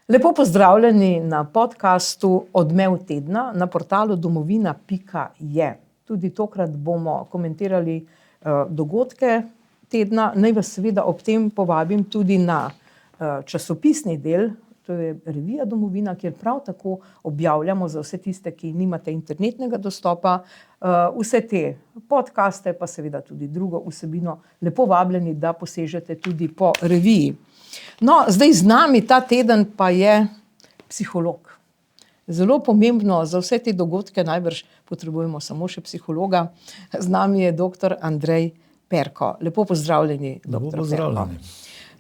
Lepo pozdravljeni na podcastu Odmev tedna na portalu domovina.je. Tudi tokrat bomo komentirali dogodke tedna. Naj vas seveda ob tem povabim tudi na časopisni del, to je revija Domovina, kjer prav tako objavljamo za vse tiste, ki nimate internetnega dostopa, vse te podcaste, pa seveda tudi drugo vsebino. Lepo vabljeni, da posežete tudi po reviji. No, zdaj z nami ta teden pa je psiholog. Zelo pomembno za vse te dogodke, najbrž potrebujemo samo še psihologa. Z nami je dr. Andrej Perko. Lepo pozdravljeni, dr. Perko. Lepo pozdravljeni.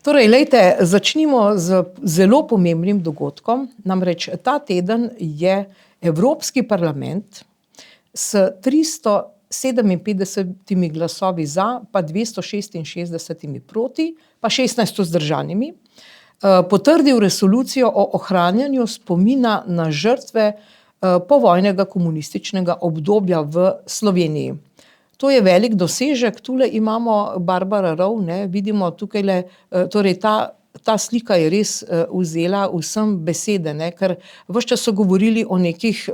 Torej, lejte, začnimo z zelo pomembnim dogodkom. Namreč ta teden je Evropski parlament s 357 glasovi za, pa 266 proti, pa 16 vzdržanimi, potrdil resolucijo o ohranjanju spomina na žrtve povojnega komunističnega obdobja v Sloveniji. To je velik dosežek. Tule imamo Barbara Rov, vidimo tukajle, torej ta slika je res vzela vsem besede, ker ves čas so govorili o nekih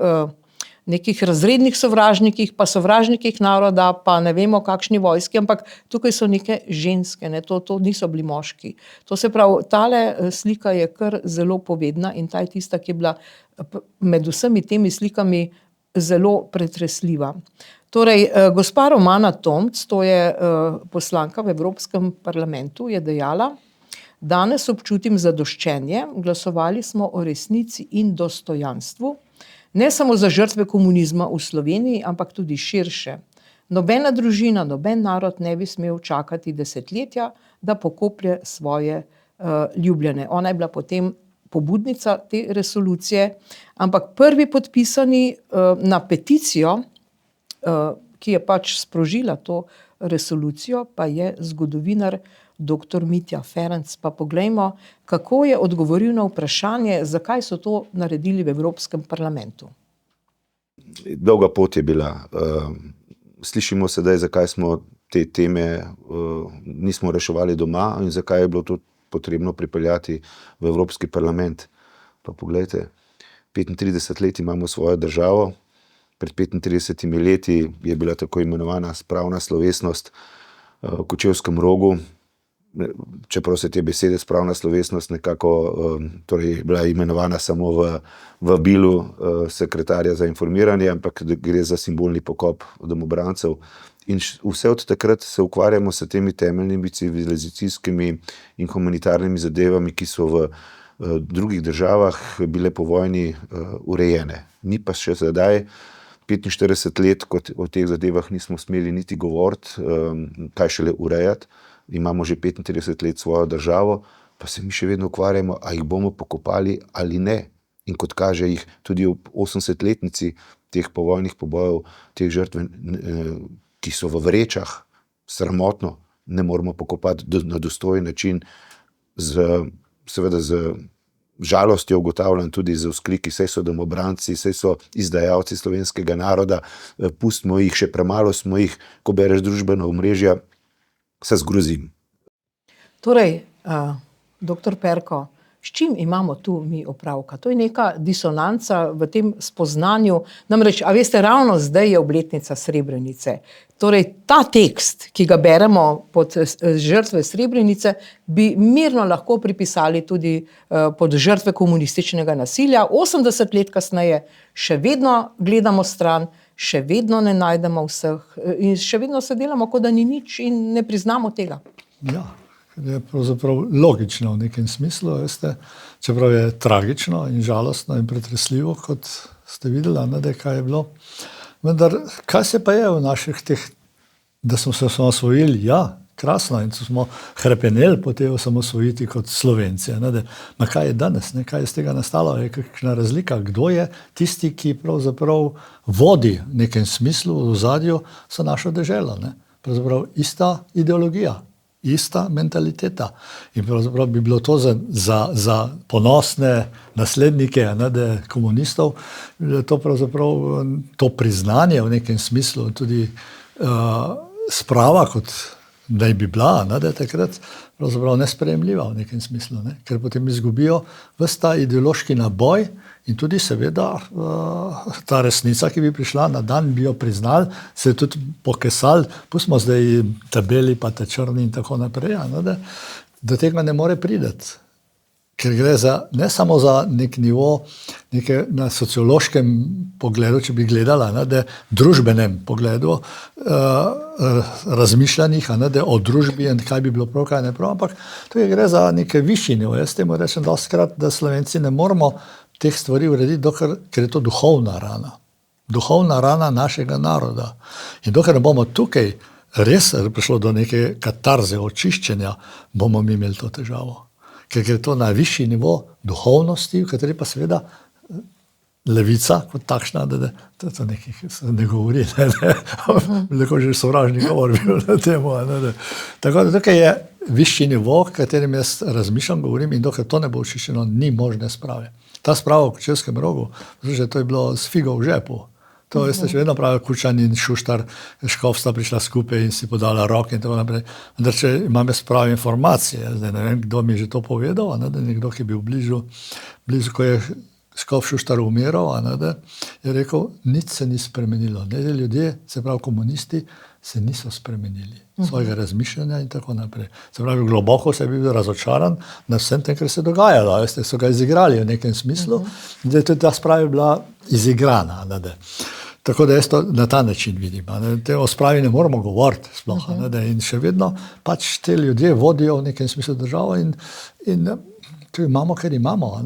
razrednih sovražnikih, pa sovražnikih naroda, pa ne vemo kakšni vojski, ampak tukaj so neke ženske, to niso bili moški. To se pravi, tale slika je kar zelo povedna in ta je tista, ki je bila med vsemi temi slikami zelo pretresljiva. Torej, gospa Romana Tomc, to je poslanka v Evropskem parlamentu, je dejala: "Danes občutim zadoščenje, glasovali smo o resnici in dostojanstvu, ne samo za žrtve komunizma v Sloveniji, ampak tudi širše. Nobena družina, noben narod ne bi smel čakati desetletja, da pokoplje svoje ljubljene." Ona je bila potem pobudnica te resolucije, ampak prvi podpisani na peticijo, ki je pač sprožila to resolucijo, pa je zgodovinar dr. Mitja Ferenc. Pa poglejmo, kako je odgovoril na vprašanje, zakaj so to naredili v Evropskem parlamentu. Dolga pot je bila. Slišimo sedaj, zakaj smo te teme nismo reševali doma in zakaj je bilo to potrebno pripeljati v Evropski parlament. Pa poglejte, 35 let imamo svojo državo. Pred 35 leti je bila tako imenovana spravna slovesnost v Kočevskem Rogu, čeprav se te besede spravna slovesnost nekako torej bila imenovana samo v vabilu sekretarja za informiranje, ampak gre za simbolni pokop domobrancev. In vse od takrat se ukvarjamo s temi temeljnimi civilizacijskimi in humanitarnimi zadevami, ki so v drugih državah bile po vojni urejene. Ni pa še sedaj 45 let, kot o teh zadevah nismo smeli niti govoriti, kaj šele urejati. Imamo že 35 let svojo državo, pa se mi še vedno ukvarjamo, a jih bomo pokopali ali ne. In kot kaže, jih tudi ob 80-letnici teh povojnih pobojev, teh žrtv, ki so v vrečah, sramotno, ne moremo pokopati na dostojen način, seveda z žalostjo ugotavljam, tudi z vzkliki, saj so domobranci, saj so izdajalci slovenskega naroda, pustimo jih, še premalo smo jih, ko bereš družbena omrežja, se zgrozim. Torej, dr. Perko, s čim imamo tu mi opravka? To je neka disonanca v tem spoznanju. Namreč, a veste, ravno zdaj je obletnica Srebrenice. Torej, ta tekst, ki ga beremo pod žrtve Srebrenice, bi mirno lahko pripisali tudi pod žrtve komunističnega nasilja. 80 let kasneje še vedno gledamo stran, še vedno ne najdemo vseh in še vedno se delamo, kot da ni nič in ne priznamo tega. Ja, je pravzaprav logično v nekem smislu, veste, čeprav je tragično in žalostno in pretresljivo, kot ste videli, kaj je bilo. Vendar, kaj se pa je v naših teh, da smo se osamosvojili? Ja, krasno, in smo hrepeneli po tej osamosvojitvi kot Slovenci. Ma kaj je danes? Kaj je z tega nastalo? Je kakšna razlika? Kdo je tisti, ki pravzaprav vodi v nekem smislu, v ozadju, so našo deželo? Pravzaprav ista ideologija, ista mentaliteta. In pravzaprav bi bilo to za ponosne naslednike komunistov, to pravzaprav to priznanje v nekem smislu, tudi sprava kot naj bi bila, da je takrat pravzaprav nesprejemljiva v nekem smislu, ne? Ker potem izgubijo ves ta ideološki naboj in tudi seveda ta resnica, ki bi prišla na dan, bi jo priznali, se je tudi pokesali, pustimo zdaj tabeli pa te črni in tako naprej, da do tega ne more priti. Ker gre ne samo za nek nivo na sociološkem pogledu, če bi gledala, da družbenem pogledu razmišljanjih, da o družbi in kaj bi bilo prav, kaj ne prav, ampak tukaj gre za neke višji nivo. Jaz temu rečem dostikrat, da Slovenci ne moramo teh stvari urediti, ker je to duhovna rana. Duhovna rana našega naroda. In dokler ne bomo tukaj res prišlo do neke katarze, očiščenja, bomo mi imeli to težavo. Ker gre to na višji nivo duhovnosti, v kateri pa seveda levica kot takšna, da to nekih ne govori, lahko že sovražni govor bil na temo. Tako da tukaj je višji nivo, v katerem jaz razmišljam, govorim in dokaj to ne bo očiščeno, ni možne sprave. Ta sprava v Kočevskem Rogu, to je bilo s figo v žepu. To veste, še vedno pravijo Kučan in Šuštar, Škof sta prišla skupaj in si podala roke in tako naprej. Vendar, če imam jaz prave informacije, zdaj ne vem, kdo mi je že to povedal, da nekdo, ki je bil blizu, ko je Škof Šuštar umiral, je rekel, nič se ni spremenilo. Ljudje, se pravi komunisti, se niso spremenili. Svojega razmišljanja in tako naprej. Se pravi, globoko se je bil razočaran na vsem tem, kar se je dogajalo. Veste, so ga izigrali v nekem smislu, da je tudi ta sprava bila izigrana. Tako da jaz to na ta način vidim. O spravi ne moramo govoriti sploh. In še vedno pač te ljudje vodijo v nekem smislu državo in to imamo, ker imamo.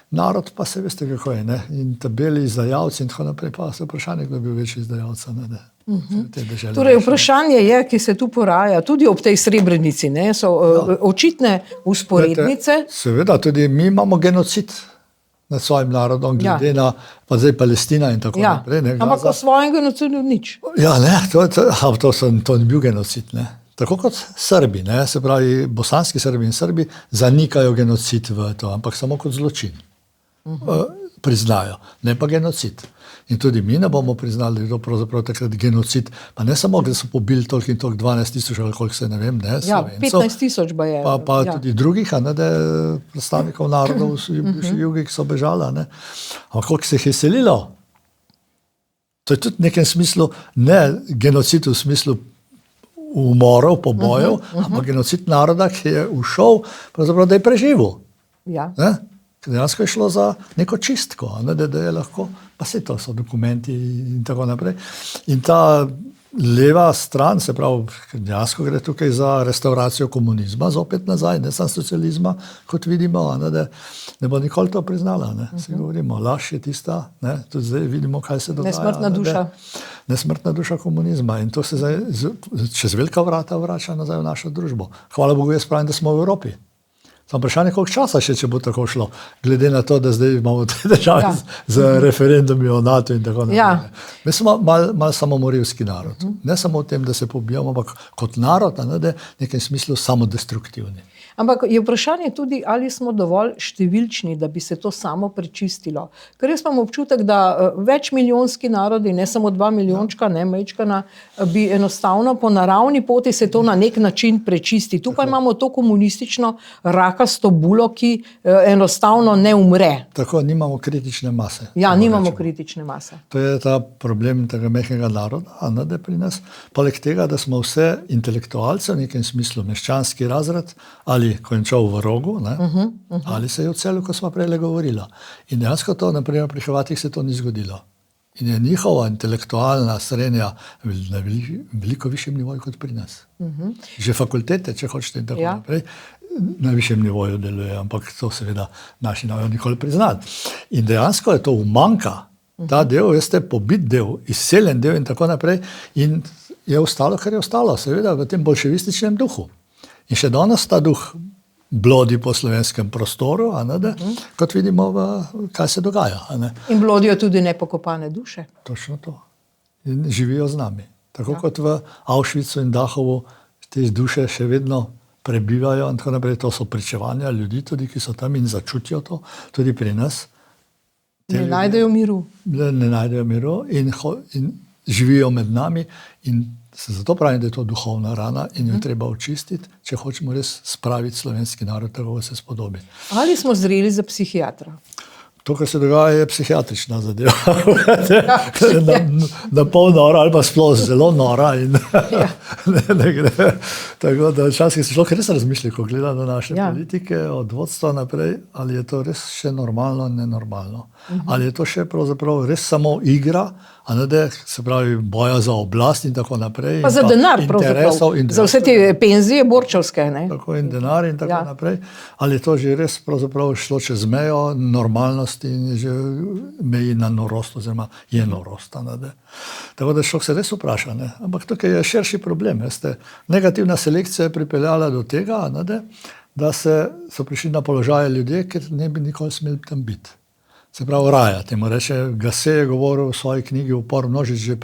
Narod pa se veste, kako je. In tabeli izdajalci in tako naprej, pa se vprašanje, kdo je bil večji izdajalca. Torej, vprašanje je, ki se tu poraja, tudi ob tej Srebrenici, so očitne usporednice. Seveda, tudi mi imamo genocid nad svojim narodom, glede na pa zdaj Palestina in tako naprej. Ampak o svojem genocidu nič. Ja, ne, to ni bil genocid, ne. Tako kot Srbi, se pravi, bosanski Srbi in Srbi zanikajo genocid v to, ampak samo kot zločin. Priznajo, ne pa genocid. In tudi mi ne bomo priznali, da je to pravzaprav takrat genocid, pa ne samo, da so pobili toliko in toliko 12,000 ali koliko se ne vem, Slovencev. 15,000 ba je. Pa tudi drugih, predstavnikov narodov v jugi, ki so bežala. Ampak koliko se jih je selilo? To je tudi v nekem smislu, ne genocid v smislu umorov, pobojev, ampak genocid naroda, ki je ušel, pravzaprav, da je preživel. Ja. Dejansko je šlo za neko čistko, da je lahko, pa vse to so dokumenti in tako naprej. In ta leva stran, se pravi, dejansko gre tukaj za restauracijo komunizma, zopet nazaj, ne samo socializma, kot vidimo, da ne bo nikoli to priznala. Se govorimo, laž je tista, tudi zdaj vidimo, kaj se dogaja. Nesmrtna duša. Nesmrtna duša komunizma in to se zdaj čez velika vrata vrača nazaj v našo družbo. Hvala Bogu, jaz pravim, da smo v Evropi. Samo vprašanje, koliko časa še, če bo tako šlo, glede na to, da zdaj imamo te države z referendumi o NATO in tako naprej. Mi smo malo samomorilski narod. Ne samo v tem, da se pobijamo, ampak kot narod, v nekem smislu samodestruktivni. Ampak je vprašanje tudi, ali smo dovolj številčni, da bi se to samo prečistilo. Ker jaz imam občutek, da večmilijonski narodi, ne samo 2 milijončka, ne majčkana, bi enostavno po naravni poti se to na nek način prečisti. Tukaj imamo to komunistično rakasto bulo, ki enostavno ne umre. Tako, nimamo kritične mase. Ja, nimamo kritične mase. To je ta problem tega mehkega naroda, da pri nas. Poleg tega, da smo vse intelektualce v nekem smislu, meščanski razred, ali končal v Rogu, ali se je odselil, ko smo prej govorili. In dejansko to, naprimer, pri Hrvatih se to ni zgodilo. In je njihova intelektualna srednja na veliko višjem nivoju kot pri nas. Že fakultete, če hočete in tako naprej, na višjem nivoju delujejo, ampak to seveda naši ne bodo nikoli priznali. In dejansko je to umanjka. Ta del, veste, pobit del, izseljen del in tako naprej, in je ostalo, kar je ostalo, seveda v tem bolševističnem duhu. In še danes ta duh blodi po slovenskem prostoru, kot vidimo, kaj se dogaja. In blodijo tudi nepokopane duše. Točno to. In živijo z nami. Tako kot v Auschwitzu in Dachovu te duše še vedno prebivajo in tako naprej. To so pričevanja ljudi, tudi, ki so tam in začutijo to, tudi pri nas. Ne najdejo miru. Ne najdejo miru in živijo med nami in zato pravim, da je to duhovna rana in jo je treba očistiti, če hočemo res spraviti slovenski narod, tako se spodobi. Ali smo zreli za psihiatra? To, kar se dogaja, je psihiatrična zadeva. Na pol nora ali pa sploh zelo nora. In ne gre. Tako da včasih se človek res razmišlja, ko gleda na naše politike, od vodstva naprej, ali je to res še normalno, nenormalno. Ali je to še pravzaprav res samo igra, a ne da se pravi boja za oblast in tako naprej. Pa za denar pravzaprav, za vse te penzije borčevske. Ne? Tako in denar in tako naprej. Ali je to že res pravzaprav šlo čez mejo normalnosti in že meji na norost, oziroma je norost. Tako da človek se res vpraša. Ne? Ampak tukaj je širši problem. Veste? Negativna selekcija je pripeljala do tega, da so prišli na položaje ljudje, ker ne bi nikoli smeli tam biti. Se pravi, raja, temu reče, Gase je govoril v svoji knjigi Upor množic že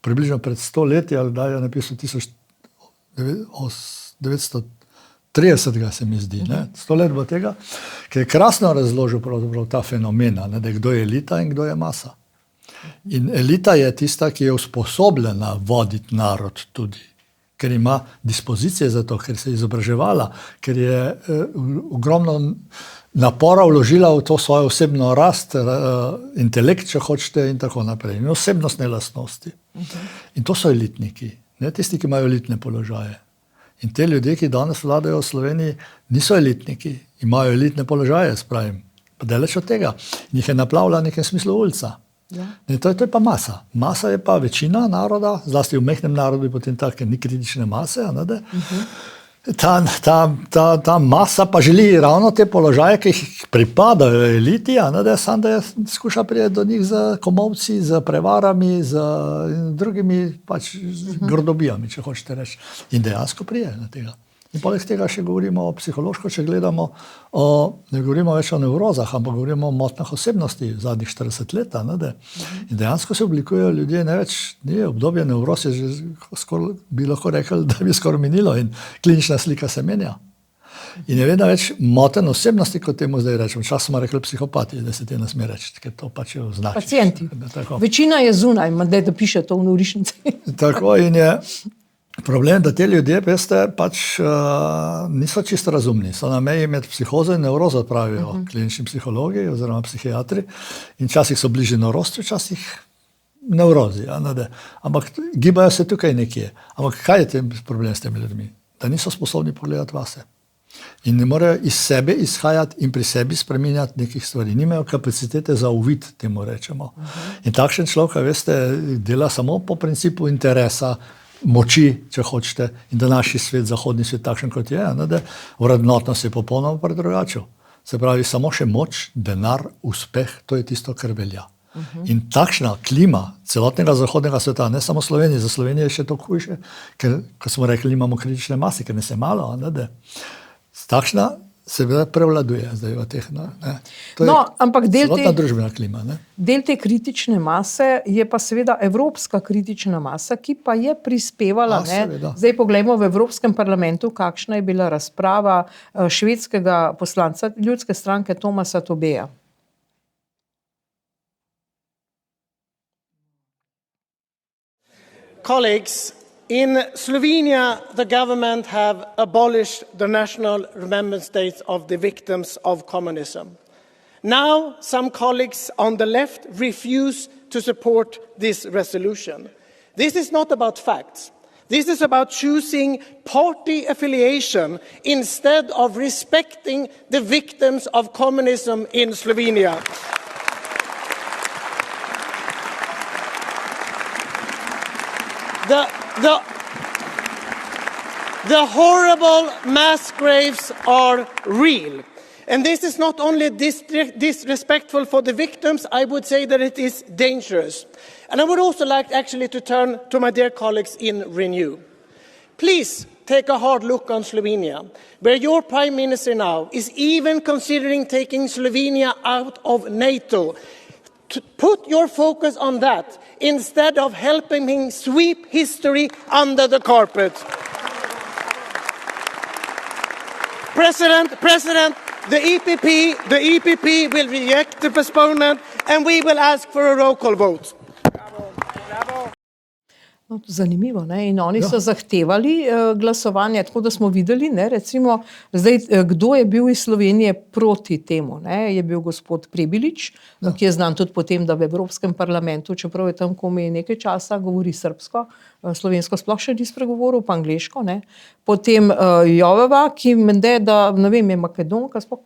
približno pred 100 leti, ali da je napisal 1930, se mi zdi, 100 let bo tega, ki je krasno razložil pravzaprav ta fenomena, da kdo je elita in kdo je masa. In elita je tista, ki je usposobljena voditi narod tudi, ker ima dispozicije za to, ker se je izobraževala, ker je ogromno napora vložila v to svojo osebno rast, intelekt, če hočete, in tako naprej. In osebnostne lastnosti. In to so elitniki, ne tisti, ki imajo elitne položaje. In te ljudje, ki danes vladajo v Sloveniji, niso elitniki, imajo elitne položaje, spravim. Pa daleč od tega. In jih je naplavila v nekem smislu ulica. In to je pa masa. Masa je pa večina naroda, zlasti v mehnem narodu, potem tak, ker ni kritične mase, Ta masa pa želi ravno te položaje, ki jih pripadajo eliti, samo da skuša priti do njih z komolci, z prevarami, z drugimi grdobijami, če hočete reči. In dejansko prije na tega. In poleg tega še govorimo o psihološko, če gledamo, ne govorimo več o nevrozah, ampak govorimo o motnjah osebnosti zadnjih 40 let. In dejansko se oblikujejo ljudje, ne več, obdobje nevroz je že skoraj, bi lahko rekli, da bi skoraj minilo in klinična slika se menja. In je vedno več motenj osebnosti, kot temu zdaj rečemo. Včasih smo rekli psihopati, da se te ne sme reči, ker to pač je označi. Pacienti. Večina je zunaj, da piše to v norišnici. Tako in je. Problem, da te ljudje, veste, niso čisto razumni. So na meji med psihozo in nevrozo, pravijo klinični psihologi oziroma psihiatri. In včasih so bližje norosti, včasih nevrozi. Ampak gibajo se tukaj nekje. Ampak kaj je problem s temi ljudmi? Da niso sposobni pogledati vase. In ne morejo iz sebe izhajati in pri sebi spreminjati nekih stvari. Nimajo kapacitete za uvid, temu rečemo. In takšen človek, veste, dela samo po principu interesa, moči, če hočete, in da naš svet, zahodni svet, takšen kot je, da vrednotnost je popolnoma predrugačil. Se pravi, samo še moč, denar, uspeh, to je tisto, kar velja. In takšna klima celotnega zahodnega sveta, ne samo Slovenije, za Slovenijo je še to hujše, ker, kot smo rekli, imamo kritične mase, ker ne se malo, takšna seveda prevladuje zdaj v teh. To je ampak celotna družbena klima. Del te kritične mase je pa seveda evropska kritična masa, ki pa je prispevala. Zdaj poglejmo v Evropskem parlamentu, kakšna je bila razprava švedskega poslanca ljudske stranke Tomasa Tobeja. Colleagues, in Slovenia, the government have abolished the national remembrance dates of the victims of communism. Now, some colleagues on the left refuse to support this resolution. This is not about facts. This is about choosing party affiliation instead of respecting the victims of communism in Slovenia. The horrible mass graves are real. And this is not only disrespectful for the victims, I would say that it is dangerous. And I would also like actually to turn to my dear colleagues in Renew. Please take a hard look on Slovenia, where your Prime Minister now is even considering taking Slovenia out of NATO. To put your focus on that instead of helping him sweep history under the carpet. President, the EPP will reject the postponement and we will ask for a roll call vote. No, zanimivo, ne? In oni so zahtevali glasovanje, tako da smo videli, ne, recimo, zdaj, kdo je bil iz Slovenije proti temu, ne? Je bil gospod Prebilič, ki je znan tudi potem, da v Evropskem parlamentu, čeprav je tam komaj nekaj časa, govori srbsko, slovensko sploh še ni spregovoril, pa angleško, ne? Potem Joveva, ki mende, da, ne vem, je Makedonka, sploh,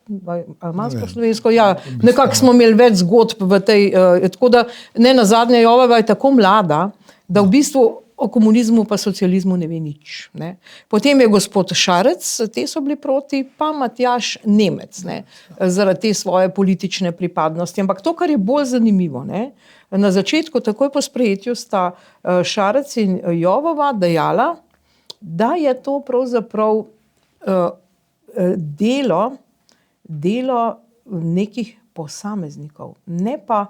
almansko slovensko, ja, nekako smo imeli več zgodb v tej, tako da, ne nazadnje, Joveva je tako mlada, da v bistvu o komunizmu pa socializmu ne ve nič. Ne. Potem je gospod Šarec, te so bili proti, pa Matjaž Nemec, ne, zaradi te svoje politične pripadnosti. Ampak to, kar je bolj zanimivo, ne, na začetku, takoj po sprejetju, sta Šarec in Jovova dejala, da je to pravzaprav delo nekih posameznikov, ne pa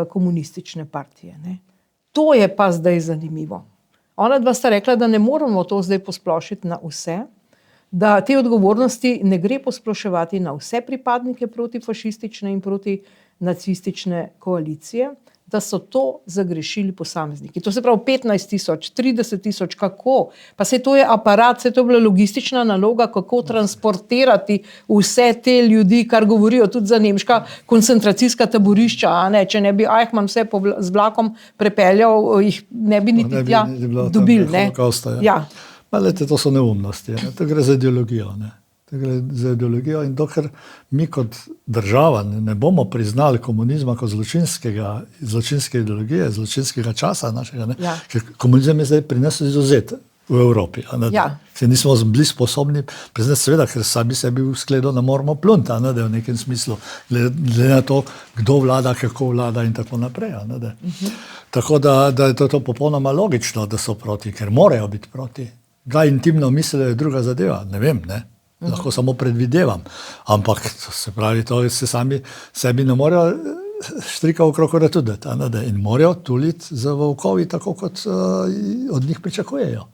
komunistične partije, ne. To je pa zdaj zanimivo. Ona dva sta rekla, da ne moramo to zdaj posplošiti na vse, da te odgovornosti ne gre posploševati na vse pripadnike protifašistične in protinacistične koalicije, da so to zagrešili posamezniki. To se pravi 15.000, 30.000, kako? Pa se to je aparat, se to je bila logistična naloga, kako transportirati vse te ljudi, kar govorijo tudi za nemška koncentracijska taborišča, a ne, če ne bi Eichmann vse z vlakom prepeljal, jih ne bi niti tja dobili, ne. Ja. Lete, to so neumnosti, ne? To gre za ideologijo, ne? To gre za ideologijo in dokler mi kot država ne bomo priznali komunizma kot zločinske ideologije, zločinskega časa našega, ne? Ja. Ker komunizem je zdaj pri nas izvzet v Evropi. Ja. Ker nismo bili sposobni priznati, seveda, ker sami sebi v skledo ne moramo plunti, v nekem smislu, glede na to, kdo vlada, kako vlada in tako naprej. Tako da je to popolnoma logično, da so proti, ker morajo biti proti. Kaj intimno mislijo je druga zadeva, ne vem, ne. Lahko samo predvidevam, ampak se pravi, to se sami sebi ne morejo štrika v krokorja tudi, in morajo tuliti za volkovi, tako kot od njih pričakujejo.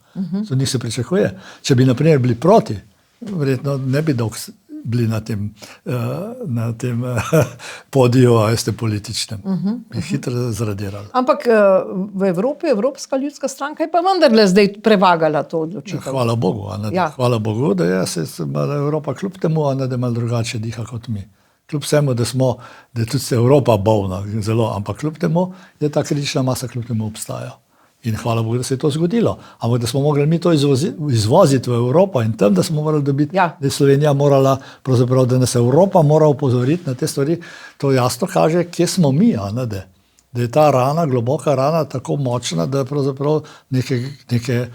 Od njih se pričakuje. Če bi, na primer, bili proti, verjetno ne bi dolgo bili na tem podiju, veste, političnem. Bi hitro zradirali. Ampak v Evropi, Evropska ljudska stranka je pa vendarle zdaj prevagala to odločitev. Hvala Bogu, hvala Bogu, da je Evropa kljub temu, da malo drugače diha kot mi. Kljub vsemu, da je tudi Evropa bolna, zelo, ampak kljub temu je ta kritična masa kljub temu obstaja. In hvala Bogu, da se je to zgodilo. Ampak da smo mogli mi to izvoziti v Evropo in tam, da smo morali dobiti, da je Slovenija morala, pravzaprav, da nas Evropa mora upozoriti na te stvari, to jasno kaže, kje smo mi, da je ta rana, globoka rana, tako močna, da pravzaprav neke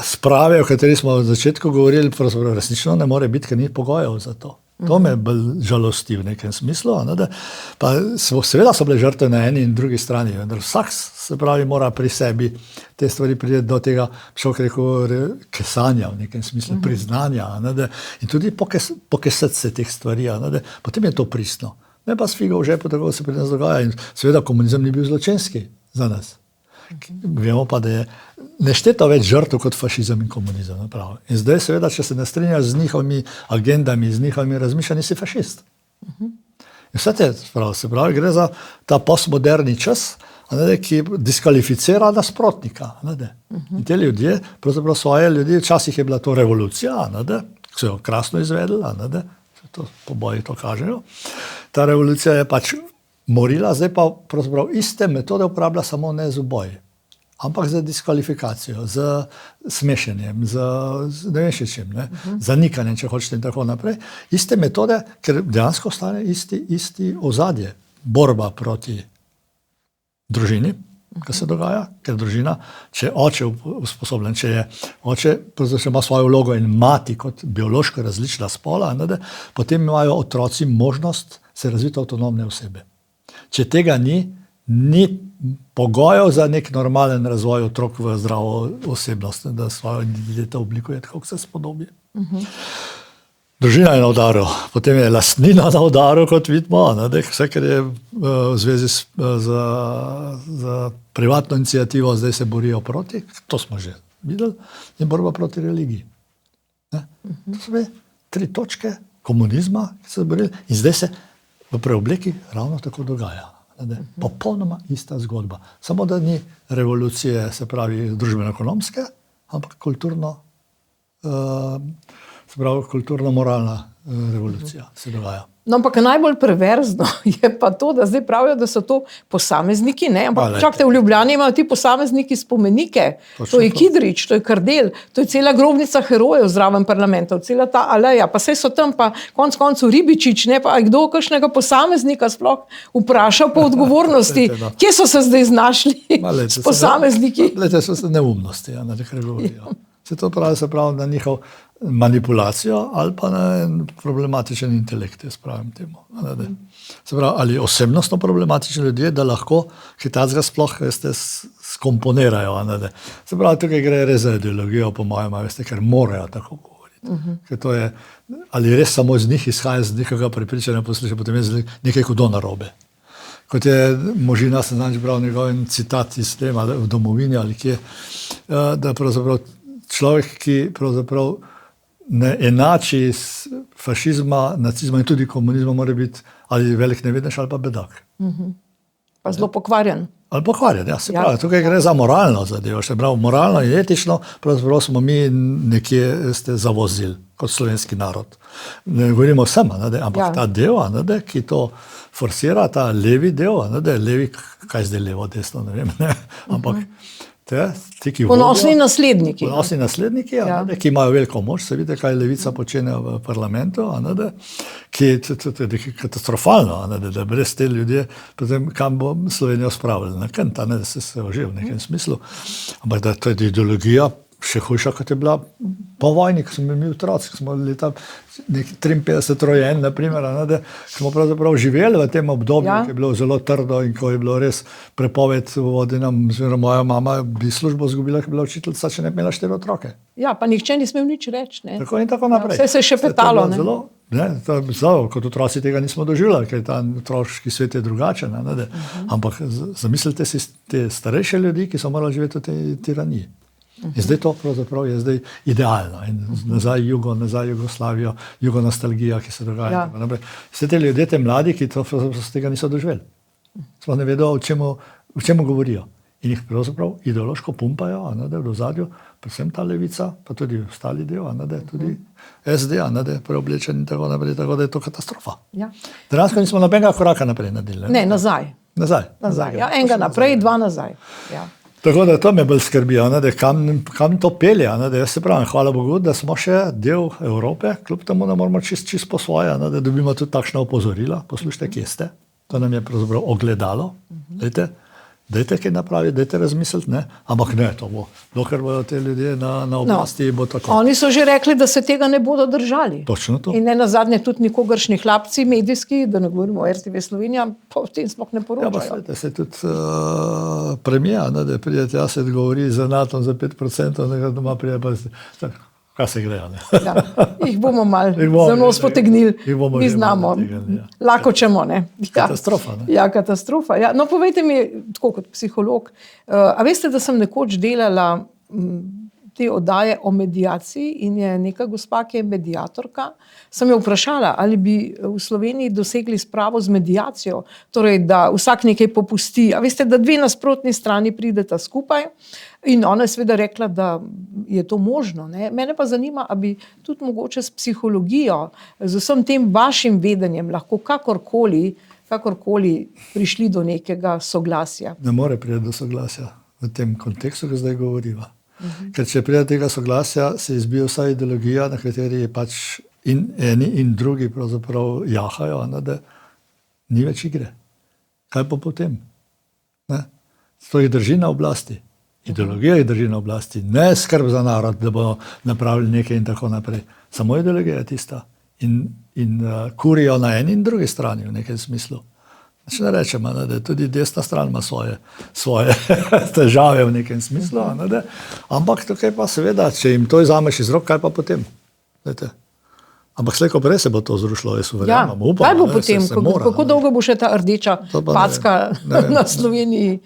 sprave, o kateri smo v začetku govorili, pravzaprav resnično ne more biti, ker ni pogojev za to. To me bolj žalosti v nekem smislu. Pa seveda so bile žrtve na eni in drugi strani, vendar vsak, se pravi, mora pri sebi te stvari priti do tega, človek rekel, kesanja v nekem smislu, priznanja. In tudi pokesati se teh stvari. Potem je to pristno. Ne pa s figo v žepu, tako se pri nas dogaja. In seveda komunizem ni bil zločinski za nas. Vemo pa, da je nešteto več žrtev kot fašizem in komunizem. In zdaj seveda, če se ne strinjaš z njihovimi agendami, z njihovimi razmišljanji, si fašist. In vse te, se pravi, gre za ta postmoderni čas, ki diskvalificira nasprotnika. In te ljudje, pravzaprav svoje ljudi, včasih je bila to revolucija, ki so jo krasno izvedeli, to poboji to kažejo. Ta revolucija je pač morila, zdaj pa pravzaprav iste metode uporablja samo ne z oboji, ampak za diskvalifikacijo, z smešenjem, ne vem še čim, zanikanjem, če hočete in tako naprej. Iste metode, ker dejansko ostane isti ozadje. Borba proti družini, kar se dogaja, ker družina, če oče usposobljen, če je oče, pravzaprav ima svojo vlogo in mati kot biološko različna spola, potem imajo otroci možnost se razviti avtonomne osebe. Če tega ni pogojev za nek normalen razvoj otrok v zdravo osebnost, da svojo identiteto oblikuje tako, kot se spodobi. Družina je na udaru, potem je lastnina na udaru, kot vidimo, vse, kar je v zvezi z privatno inicijativo, zdaj se borijo proti, to smo že videli, in borba proti religiji. To so 3 točke komunizma, ki so se borili, in zdaj se v preobleki ravno tako dogaja. Popolnoma ista zgodba. Samo da ni revolucije, se pravi družbeno-ekonomske, ampak kulturno-moralna revolucija se dogaja. No, ampak najbolj perverzno je pa to, da zdaj pravijo, da so to posamezniki, ne? Ampak čakajte, v Ljubljani imajo ti posamezniki spomenike, to je Kidrič, to je Kardelj, to je cela grobnica herojev zraven parlamenta, cela ta aleja, pa saj so tam pa konec koncev Ribičič, ne, pa kdo kakšnega posameznika sploh vprašal po odgovornosti, kje so se zdaj znašli s posamezniki? Glejte, so se neumnosti, kar govorijo. Se to pravi, na njihov manipulacijo ali pa na en problematičen intelekt, jaz pravim temu. Se pravi, ali osebnostno problematični ljudje, da lahko kitajskega sploh, veste, skomponirajo. Se pravi, tukaj gre res za ideologijo, po mojem, veste, ker morajo tako govoriti. Ker to je, ali res samo iz njih izhaja, z nekega prepričanja posluša, potem je nekaj hudo narobe. Kot je Možina, sem danes bral njegov citat iz tema v domovini ali kje, da pravzaprav človek, ki pravzaprav ne enači fašizma, nacizma in tudi komunizma, mora biti ali velik nevednež ali pa bedak. Pa zelo pokvarjen. Ali pokvarjen, ja, se pravi. Tukaj gre za moralno zadevo, se pravi, moralno in etično, pravzaprav smo mi nekje zavozili kot slovenski narod. Ne govorimo vsem, ampak ta del, ki to forsira, ta levi del, levi, kaj zdaj levo, desno, ne vem, ampak ponosni nasledniki. Ponosni nasledniki, ki imajo veliko moč, se vidite, kaj levica počene v parlamentu, ki je katastrofalno, da brez te ljudje, potem kam bo Slovenijo spravili, na kant, da se oživ v nekem smislu, ampak da to je ideologija še hujša, kot je bila po vojni, ko smo mi otroci, ko smo leta 53 rojen, naprimer, da smo pravzaprav živeli v tem obdobju, ki je bilo zelo trdo in ko je bilo res prepoved vodi nam, moja mama bi službo izgubila, ki je bila učiteljica, če ne bi imela 4 otroke. Ja, pa nihče ni smel nič reči. Tako in tako naprej. Vse se je še petalo. Kot otroci tega nismo doživljali, ker ta otroški svet je drugačen. Ampak zamislite si te starejše ljudi, ki so morali živeti v tej tiraniji. In zdaj to pravzaprav je zdaj idealno. In nazaj Jugoslavijo, jugonostalgija, ki se dogaja. Vse te ljudje, te mladi, ki tega niso doživeli. Sploh ne vedo, o čemu govorijo. In jih pravzaprav ideološko pumpajo, v ozadju, predvsem ta levica, pa tudi ostali del, tudi SD, preoblečeni in tako naprej, tako da je to katastrofa. Dejansko nismo nobenega koraka naprej naredili. Ne, nazaj. Ja, enega naprej, 2 nazaj. Ja. Tako da to me bolj skrbi, kam to pelje. Jaz se pravim, hvala Bogu, da smo še del Evrope, kljub temu, da moramo čist po svoje, da dobimo tudi takšna opozorila. Poslušajte, kje ste. To nam je pravzaprav ogledalo. Dajte kaj napraviti, dajte razmisliti, ne? Ampak ne, to bo. Dokler bodo te ljudje na oblasti, bo tako. Oni so že rekli, da se tega ne bodo držali. Točno to. In ne nazadnje tudi nikogaršnji hlapci medijski, da ne govorimo o RTV Slovenija, pa v tem sploh ne poročajo. Ja, pa svete, se tudi premija, da pridete, se govori za NATO za 5%, da doma pride pa kaj se grejo. Ja, jih bomo malo za nos potegnili, mi znamo, lahko čemo. Katastrofa. Ja, katastrofa. Ja. No, povejte mi, tako kot psiholog, a veste, da sem nekoč delala te oddaje o medijaciji in je neka gospa, ki je medijatorka, sem jo vprašala, ali bi v Sloveniji dosegli spravo z medijacijo, torej, da vsak nekaj popusti. A veste, da 2 nasprotni strani prideta skupaj in ona je seveda rekla, da je to možno. Ne? Mene pa zanima, a bi tudi mogoče s psihologijo, z vsem tem vašim vedenjem lahko kakorkoli prišli do nekega soglasja. Ne more priti do soglasja v tem kontekstu, ki zdaj govoriva. Ker če pride do tega soglasja, se izbije vsa ideologija, na kateri je pač in eni in drugi pravzaprav jahajo, da ni več igre. Kaj pa potem? To jih drži na oblasti. Ideologija jih drži na oblasti. Ne skrb za narod, da bodo napravili nekaj in tako naprej. Samo ideologija je tista. In kurijo na eni in drugi strani v nekem smislu. Če ne rečemo, da tudi desna stran ima svoje težave v nekem smislu, ampak tukaj pa seveda, če jim to vzameš iz rok, kaj pa potem? Ampak slejko prej se bo to zrušilo, jaz verjamem, upam. Kaj bo potem? Kako dolgo bo še ta rdeča packa na Sloveniji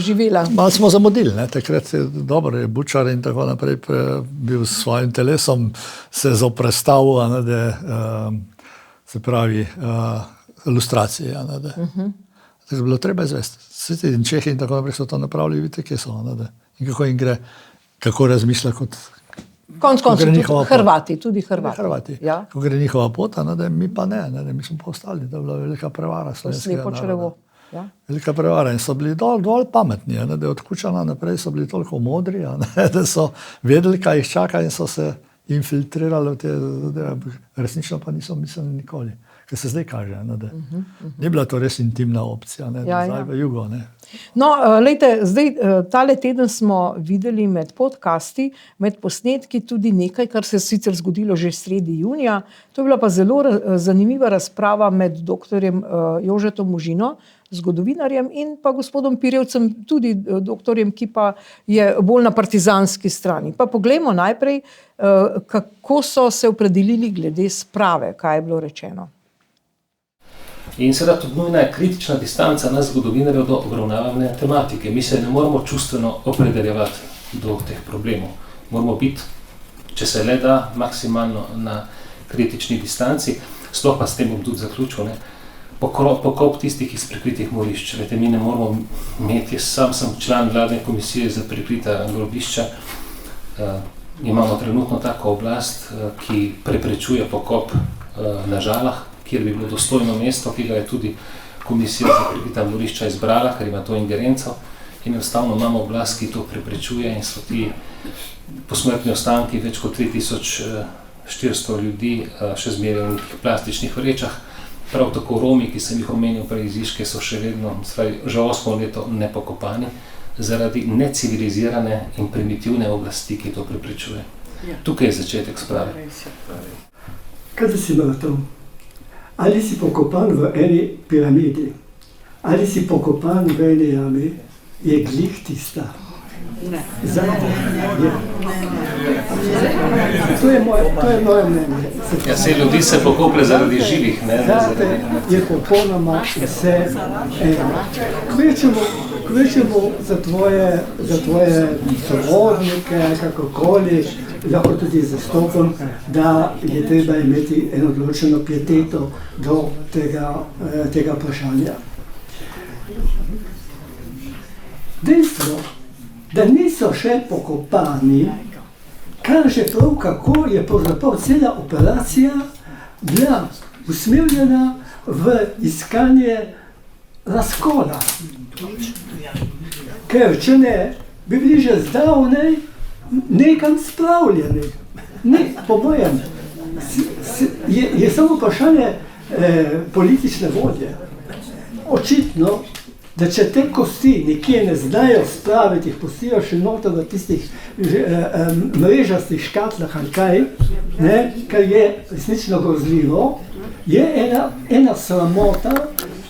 živela? Malo smo zamudili, takrat je dobro, je Bučar in tako naprej bil s svojim telesom, se zoprestavil, se pravi, ilustracije. da je bilo treba izvesti. Vsi ti Čehi in tako naprej so to napravili, vidite, kje so. Ne? In kako jim gre, kako razmišlja kot Konec koncev tudi Hrvati. Ja. Ko gre njihova pot, mi pa ne, mi smo pa ostali, da je bila velika prevara slovenskega naroda. Ja. Velika prevara in so bili dovolj pametni, da je od Kučana naprej so bili toliko modri, da so vedeli, kaj jih čaka in so se infiltrirali v te zadeve. Resnično pa niso mislili nikoli, ker se zdaj kaže, da ni bila to res intimna opcija, zdaj v jugo. No, lejte, zdaj tale teden smo videli med podcasti, med posnetki tudi nekaj, kar se je sicer zgodilo že sredi junija. To je bila pa zelo zanimiva razprava med doktorjem Jožetom Možino, zgodovinarjem, in pa gospodom Pirjevcem, tudi doktorjem, ki pa je bolj na partizanski strani. Pa poglejmo najprej, kako so se opredelili glede sprave, kaj je bilo rečeno. In seveda tudi nujna je kritična distanca nas zgodovinarjev do obravnavane tematike. Mi se ne moramo čustveno opredeljevati do teh problemov. Moramo biti, če se le da, maksimalno na kritični distanci. Sploh pa s tem bom tudi zaključil, pokop tistih iz prikritih morišč. Vete, mi ne moramo imeti, sam sem član vladne komisije za prikrita grobišča. Imamo trenutno tako oblast, ki preprečuje pokop na Žalah, kjer bi bilo dostojno mesto, ki ga je tudi komisija za prikrita morišča izbrala, ker ima to ingerenco. In enostavno imamo oblast, ki to preprečuje in so ti posmrtni ostanki več kot 3400 ljudi še zmeraj v nekih plastičnih vrečah. Prav tako Romi, ki sem jih omenil prej iz Iške, so še vedno, že 8 leto nepokopani zaradi necivilizirane in primitivne oblasti, ki to preprečuje. Tukaj je začetek sprave. Kaj si Maraton? Ali si pokopan v eni piramidi, ali si pokopan v eni jami, je glih tista. To je moje mnenje. Ja, se ljudi se pokoplje zaradi živih, ne? Je popolnoma vse eno. Kvečemo za tvoje sorodnike, kakokoli, lahko tudi zastopam, da je treba imeti eno odločeno pieteto do tega vprašanja. Dejstvo, da niso še pokopani, kaže prav, kako je pravzaprav cela operacija bila usmerjena v iskanje razkola. Ker če ne, bi bili že zdavnej nekam spravljeni. Ne, po mojem, je samo vprašanje politične vodje. Očitno, da če te kosti nekje ne znajo spraviti, jih pustijo še noter v tistih mrežastih škatlah ali kaj, kar je resnično grozljivo, je ena sramota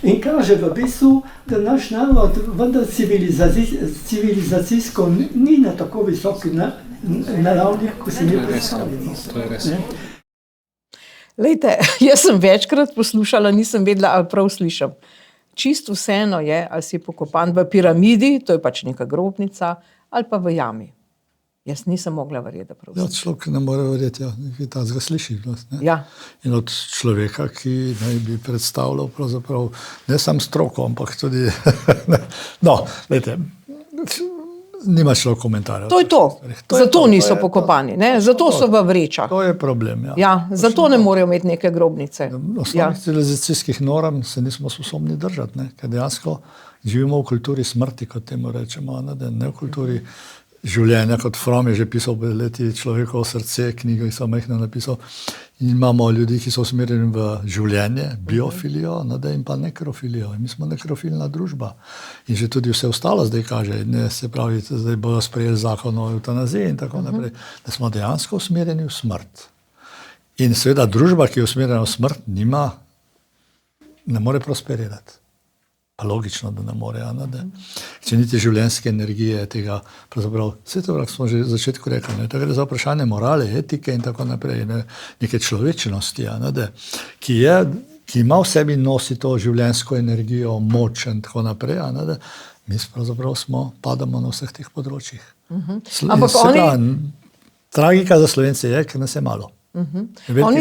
in kaže v bistvu, da naš narod vendar civilizacijsko ni na tako visoki naravni, ko se mi predstavljamo. To je res. Lejte, jaz sem večkrat poslušala, nisem vedela, ali prav slišam. Čisto vseeno je, ali si pokopan v piramidi, to je pač neka grobnica, ali pa v jami. Jaz nisem mogla verjeti, da prav slišim. Človek ne more verjeti, nekaj tazga sliši. Ja. In od človeka, ki naj bi predstavljal pravzaprav ne sam stroko, ampak tudi... No, lejte, nima človek komentarjev. To je to. Zato niso pokopani, ne? Zato so v vrečah. To je problem, ja. Ja, zato ne morejo imeti neke grobnice. Osnovnih civilizacijskih norm se nismo sposobni držati, ne? Ker dejansko živimo v kulturi smrti, kot temu rečemo, ne v kulturi življenja, kot Fromm je že pisal v leti Človekovo srce, knjigo je samo majhno napisal. In imamo ljudi, ki so usmerjeni v življenje, biofilijo, in pa nekrofilijo. In mi smo nekrofilna družba. In že tudi vse ostalo zdaj kaže, se pravi, zdaj bodo sprejeli zakon o eutanaziji in tako naprej, da smo dejansko usmerjeni v smrt. In seveda družba, ki je usmerjena v smrt, ne more prosperirati. Pa logično, da ne more, če niti življenjske energije tega, pravzaprav, vse to, kar smo že v začetku rekli, to gre za vprašanje morale, etike in tako naprej, neke človečnosti, ki ima v sebi nosi to življenjsko energijo, moč in tako naprej, mi pravzaprav padamo na vseh teh področjih. Ampak tragika za Slovence je, ker nas je malo. Oni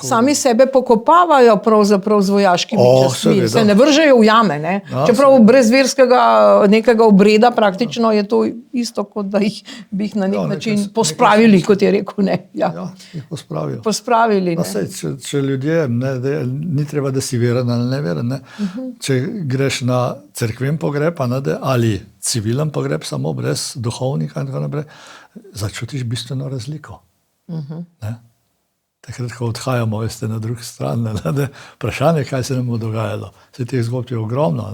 sami sebe pokopavajo pravzaprav z vojaškimi častmi, se ne vržejo v jame, ne? Čeprav brez verskega nekega obreda praktično je to isto, kot da bi jih na nek način pospravili, kot je rekel, ne. Ja, jih pospravijo. Pospravili, ne. Če ljudje, ni treba, da si veren ali neveren, ne. Če greš na cerkven pogreb, ali civilen pogreb, samo brez duhovnika in tako naprej, začutiš bistveno razliko. Takrat, ko odhajamo, veste, na drugi strani, vprašanje, kaj se nam bo dogajalo. Vse teh zgodb je ogromno.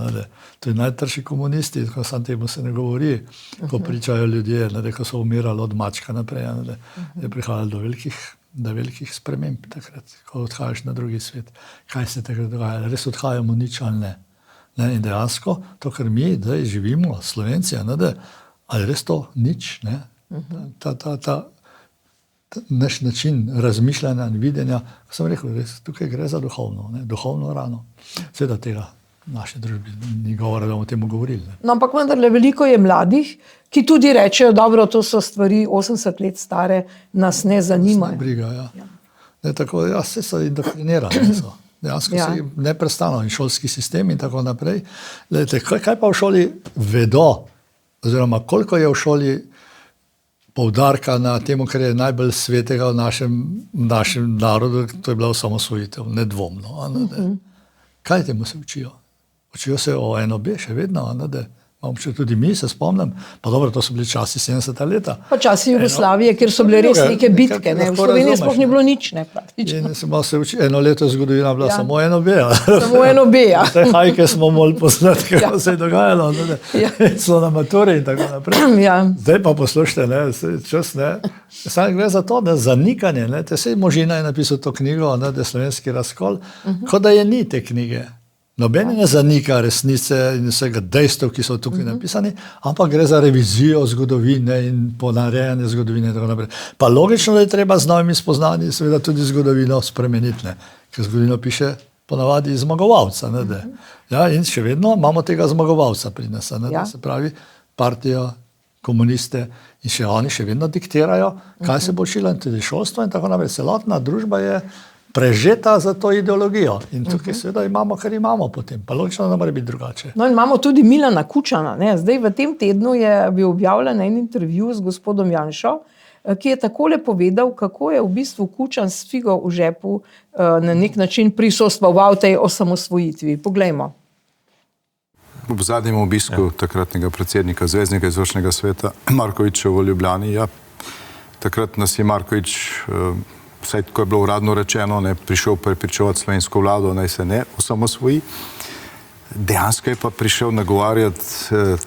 To je najtrši komunisti, ko sam temu se ne govori, ko pričajo ljudje, ko so umirali od mačka naprej, je prihajalo do velikih sprememb takrat, ko odhajaš na drugi svet. Kaj se takrat dogaja? Res odhajamo nič ali ne. In dejansko, to, kar mi zdaj živimo, Slovenci, ali res to nič, ne? Naš način razmišljanja in videnja, ko sem rekel, res, tukaj gre za duhovno rano. Seveda tega naše družbe ni govora, da bomo o tem govorili. No, ampak vendarle veliko je mladih, ki tudi rečejo, dobro, to so stvari 80 let stare, nas ne zanimajo. Briga, ja. Tako, se so indoktrinirani. Dejansko so neprestano in šolski sistem in tako naprej. Kaj pa v šoli vedo, oziroma koliko je v šoli poudarka na temu, kar je najbolj svetega v našem narodu, to je bila osamosvojitev, nedvomno. Kaj temu se učijo? Učijo se o NOB še vedno, tudi mi se spomnim, pa dobro, to so bili časi 70. leta. Pa časi Jugoslavije, kjer so bile res neke bitke, ne? V Sloveniji sploh ni bilo nič, ne, praktično. In smo se učili, eno leto zgodovina bila samo NOB. Samo NOB, ja. Te hajke smo mogli poznati, kako se je dogajalo, so na maturi in tako naprej. Zdaj pa poslušajte, čas, samo gre za to, da zanikanje, saj Možina je napisal to knjigo, slovenski razkol, kot da je ni te knjige. Noben ne zanika resnice in vsega dejstev, ki so tukaj napisani, ampak gre za revizijo zgodovine in ponarejanje zgodovine in tako naprej. Pa logično, da je treba z novimi spoznanji seveda tudi zgodovino spremeniti, ker zgodovino piše ponavadi zmagovalca. In še vedno imamo tega zmagovalca pri nas, se pravi partijo, komuniste in še oni še vedno diktirajo, kaj se bo učilo in tudi šolstvo in tako naprej. Celotna družba je prežeta za to ideologijo. In tukaj seveda imamo, kar imamo potem. Pa logično, da mora biti drugače. No in imamo tudi Milana Kučana. Zdaj v tem tednu je bil objavljen en intervju z gospodom Janšo, ki je takole povedal, kako je v bistvu Kučan s figo v žepu na nek način prisostvoval tej osamosvojitvi. Poglejmo. Ob zadnjem obisku takratnega predsednika Zveznega izvršnega sveta Markovića v Ljubljani, takrat nas je Marković, vsaj ko je bilo uradno rečeno, prišel prepričevati slovensko vlado, naj se ne osamosvoji. Dejansko je pa prišel nagovarjati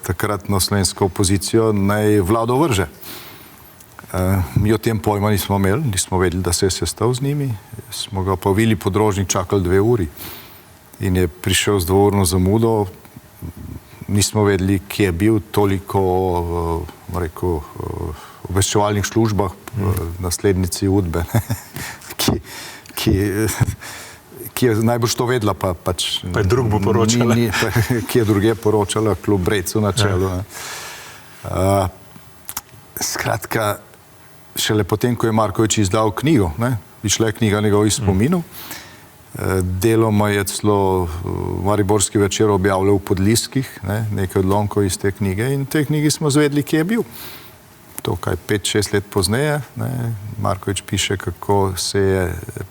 takratno slovensko opozicijo, naj vlado vrže. Mi o tem pojma nismo imeli, nismo vedeli, da se je sestal z njimi, smo ga pa Vili Podrožnik čakali 2 uri in je prišel z 2-urno zamudo, nismo vedeli, kje je bil, toliko, rekel, obveščevalnih službah, naslednici Udbe, ki je najbolj to vedela, pa pač... Pa je drug bo poročala. Ki je druge poročala, kljub Brejcu na čelu. Skratka, šele potem, ko je Marković izdal knjigo, išla je knjiga njegovih spominov, deloma je celo Mariborski večer objavljal v podliskih, nekaj odlomkov iz te knjige in v tej knjigi smo zvedeli, kje je bil. To, kaj 5-6 let pozneje, Marković piše, kako se je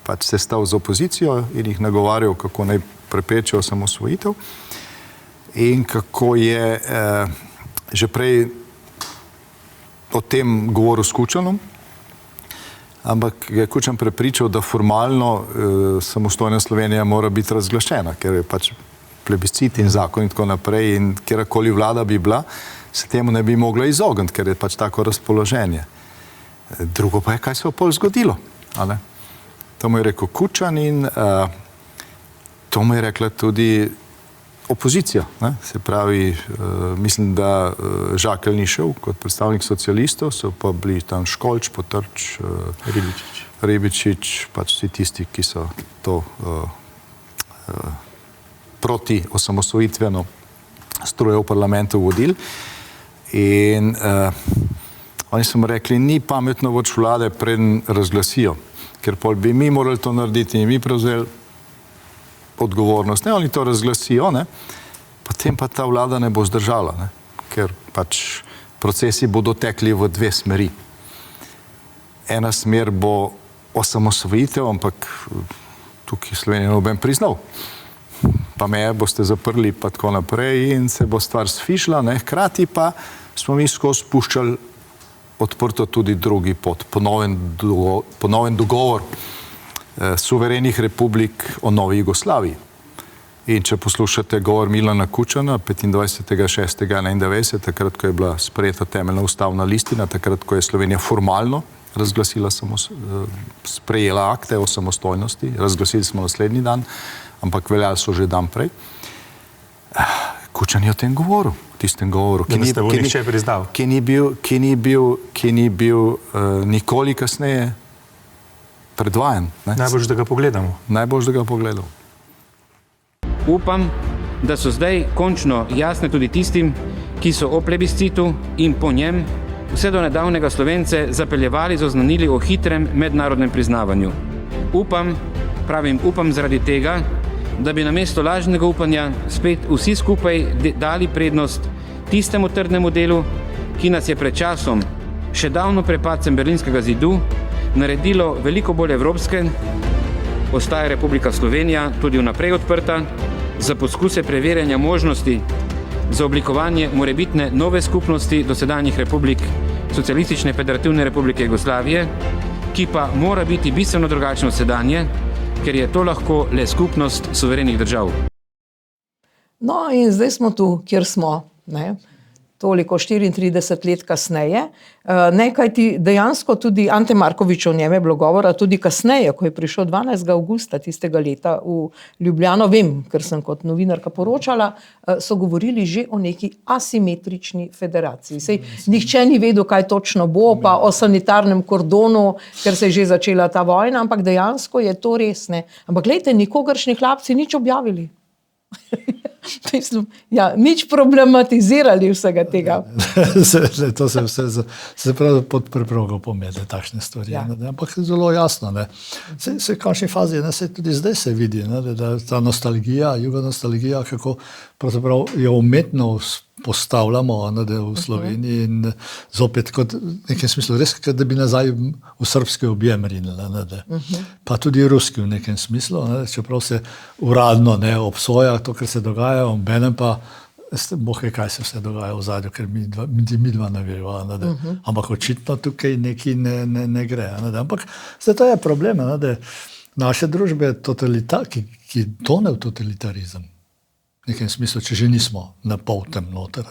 pač sestal z opozicijo in jih nagovarjal, kako naj preprečijo osamosvojitev in kako je že prej o tem govoril s Kučanom, ampak je Kučan prepričal, da formalno samostojna Slovenija mora biti razglašena, ker je pač plebiscit in zakon in tako naprej in kjerkoli vlada bi bila, se temu ne bi mogla izogniti, ker je pač tako razpoloženje. Drugo pa je, kaj se je pol zgodilo. To mu je rekel Kučan in to mu je rekla tudi opozicija. Se pravi, mislim, da Žakelj ni šel kot predstavnik socialistov, so pa bili tam Školč, Potrč, Ribičič, pač vsi tisti, ki so to proti osamosvojitveno stroje v parlamentu vodili. In Oni so mu rekli, ni pametno voč vlade preden razglasijo, ker pol bi mi morali to narediti in mi prevzeli odgovornost. Ne, oni to razglasijo, ne, potem pa ta vlada ne bo zdržala, ne, ker pač procesi bodo tekli v dve smeri. Ena smer bo osamosvojitev, ampak tukaj Slovenija noben priznal. Pa meje boste zaprli pa tako naprej in se bo stvar sfišla, ne, hkrati pa smo mi skozi puščali odprto tudi drugi pot, ponoven dogovor suverenih republik o novi Jugoslaviji. In če poslušate govor Milana Kučana 25.6.91, takrat, ko je bila sprejeta temeljna ustavna listina, takrat, ko je Slovenija formalno razglasila sprejela akte o samostojnosti, razglasili smo naslednji dan, ampak veljali so že dan prej. Kučan je o tem govoril, tistem govoru, ki ni bil nikoli kasneje predvajan. Najboljš, da ga pogledamo. Najboljš, da ga pogledamo. Upam, da so zdaj končno jasne tudi tistim, ki so o plebiscitu in po njem vse do nedavnega Slovence zapeljevali z oznanili o hitrem mednarodnem priznavanju. Upam zaradi tega, da bi namesto lažnega upanja spet vsi skupaj dali prednost tistemu trdnemu delu, ki nas je pred časom, še davno pred padcem Berlinskega zidu, naredilo veliko bolj evropske. Ostaja Republika Slovenija tudi vnaprej odprta za poskuse preverjanja možnosti za oblikovanje morebitne nove skupnosti dosedanjih republik Socialistične federativne republike Jugoslavije, ki pa mora biti bistveno drugačno od sedanje, ker je to lahko le skupnost suverenih držav. No in zdaj smo tu, kjer smo, ne? Toliko 34 let kasneje. Nekaj ti dejansko tudi Ante Markovič, o njem je bilo govora tudi kasneje, ko je prišel 12. avgusta tistega leta v Ljubljano, vem, ker sem kot novinarka poročala, so govorili že o neki asimetrični federaciji. Sej nihče ni vedel, kaj točno bo, pa o sanitarnem kordonu, ker se je že začela ta vojna, ampak dejansko je to res, ne. Ampak glejte, nikogaršnji hlapci nič objavili. Ja, nič problematizirali vsega tega. To se pravi pod preprogo pomede takšne stvari. Ja. Ampak je zelo jasno. Se v končni fazi, se tudi zdaj se vidi, da ta nostalgija, jugonostalgija, kako pravzaprav jo umetno postavljamo v Sloveniji in zopet kot v nekem smislu res, da bi nazaj v srpski objem rinili. Pa tudi ruski v nekem smislu, čeprav se uradno obsoja to, kar se dogaja, obenem pa boh je, kaj se vse dogaja v zadju, ker mi dva ne veva. Ampak očitno tukaj nekaj ne gre. Ampak to je problem, da naše družbe, ki tone v totalitarizem, v nekem smislu, če že nismo na pol tem noter.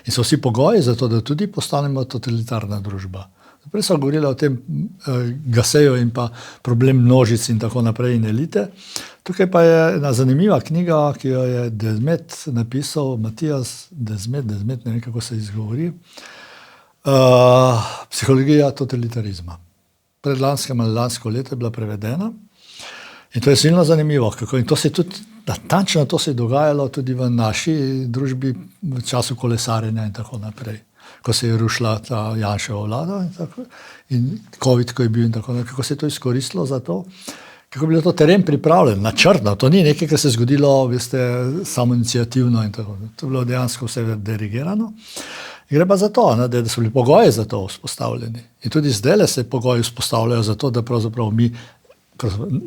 In so vsi pogoji za to, da tudi postanemo totalitarna družba. Prej so govorili o tem Gaseju in pa problem množic in tako naprej in elite. Tukaj pa je ena zanimiva knjiga, ki jo je Desmet napisal, Matijas Desmet, ne vem, kako se izgovori, Psihologija totalitarizma. Predlanskem ali lansko leto je bila prevedena. In to je silno zanimivo, in to se je tudi, natančno to se je dogajalo tudi v naši družbi v času kolesarjenja in tako naprej. Ko se je rušila ta Janševa vlada in COVID, ko je bil in tako naprej, kako se je to izkoristilo za to, kako je bilo to teren pripravljen, načrtno, to ni nekaj, kar se je zgodilo, veste, samoiniciativno in tako naprej. To je bilo dejansko vse dirigirano. Gre pa za to, da so bili pogoji za to vzpostavljeni. In tudi zdaj se pogoji vzpostavljajo za to, da pravzaprav mi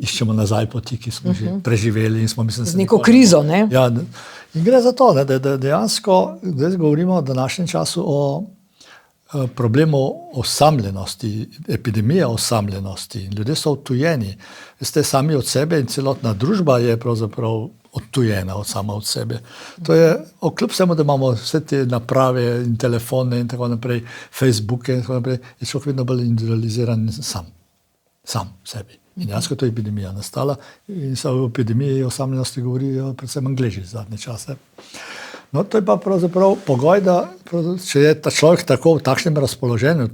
iščemo nazaj poti, ki smo že preživeli in smo, mislim, z neko krizo, ne? Ja, in gre za to, da dejansko zdaj govorimo v današnjem času o problemu osamljenosti, epidemije osamljenosti. Ljudje so odtujeni, veste, sami od sebe in celotna družba je pravzaprav odtujena sama od sebe. To je, kljub vsemu, da imamo vse te naprave in telefone in tako naprej, Facebooke in tako naprej, je človek vedno bolj individualiziran sam sebi. In dejansko to je epidemija nastala in so v epidemiji osamljenosti govorijo predvsem Angleži zadnje čase. No, to je pa pravzaprav pogoj, da če je ta človek tako v takšnem razpoloženju,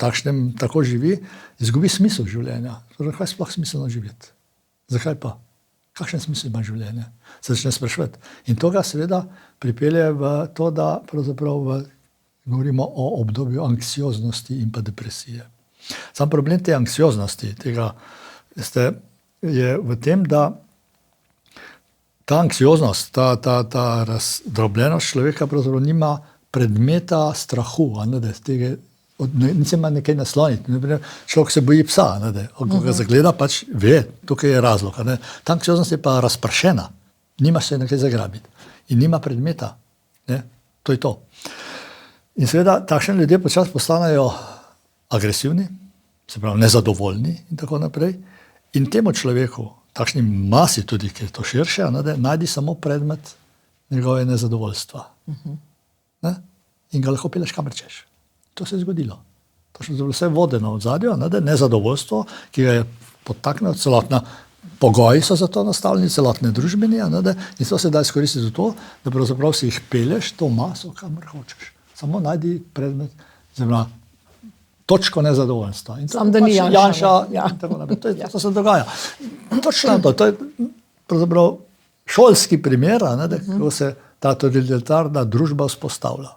tako živi, izgubi smisel življenja. Kaj je sploh smiselno živeti? Zakaj pa? Kakšen smisel ima življenje? Se začne spraševati. In to ga seveda pripelje v to, da pravzaprav v govorimo o obdobju anksioznosti in pa depresije. Sam problem te anksioznosti je v tem, da ta anksioznost, ta razdrobljenost človeka pravzaprav nima predmeta strahu, nič ima nekaj nasloniti. Človek se boji psa, ko ga zagleda, pač ve, tukaj je razlog. Ta anksioznost je pa razpršena, nima se nekaj zagrabiti in nima predmeta. To je to. In seveda, takšni ljudje počasi postanejo agresivni, se pravi nezadovoljni in tako naprej. In temu človeku, takšni masi tudi, ki je to širše, najdi samo predmet njegove nezadovoljstva. In ga lahko peleš kamor češ. To se je zgodilo. To je vse vodeno v zadju, nezadovoljstvo, ki ga je podtaknilo celotna. Pogoji so za to nastavljeni, celotne družbeni, in to se da izkoristiti za to, da pravzaprav si jih pelješ to maso, kamor hočeš. Samo najdi predmet, točko nezadovoljstva. In sam, da ni Janša. In tako naprej. To se dogaja. Točno to je pravzaprav šolski primer, kako se ta totalitarna družba vzpostavlja.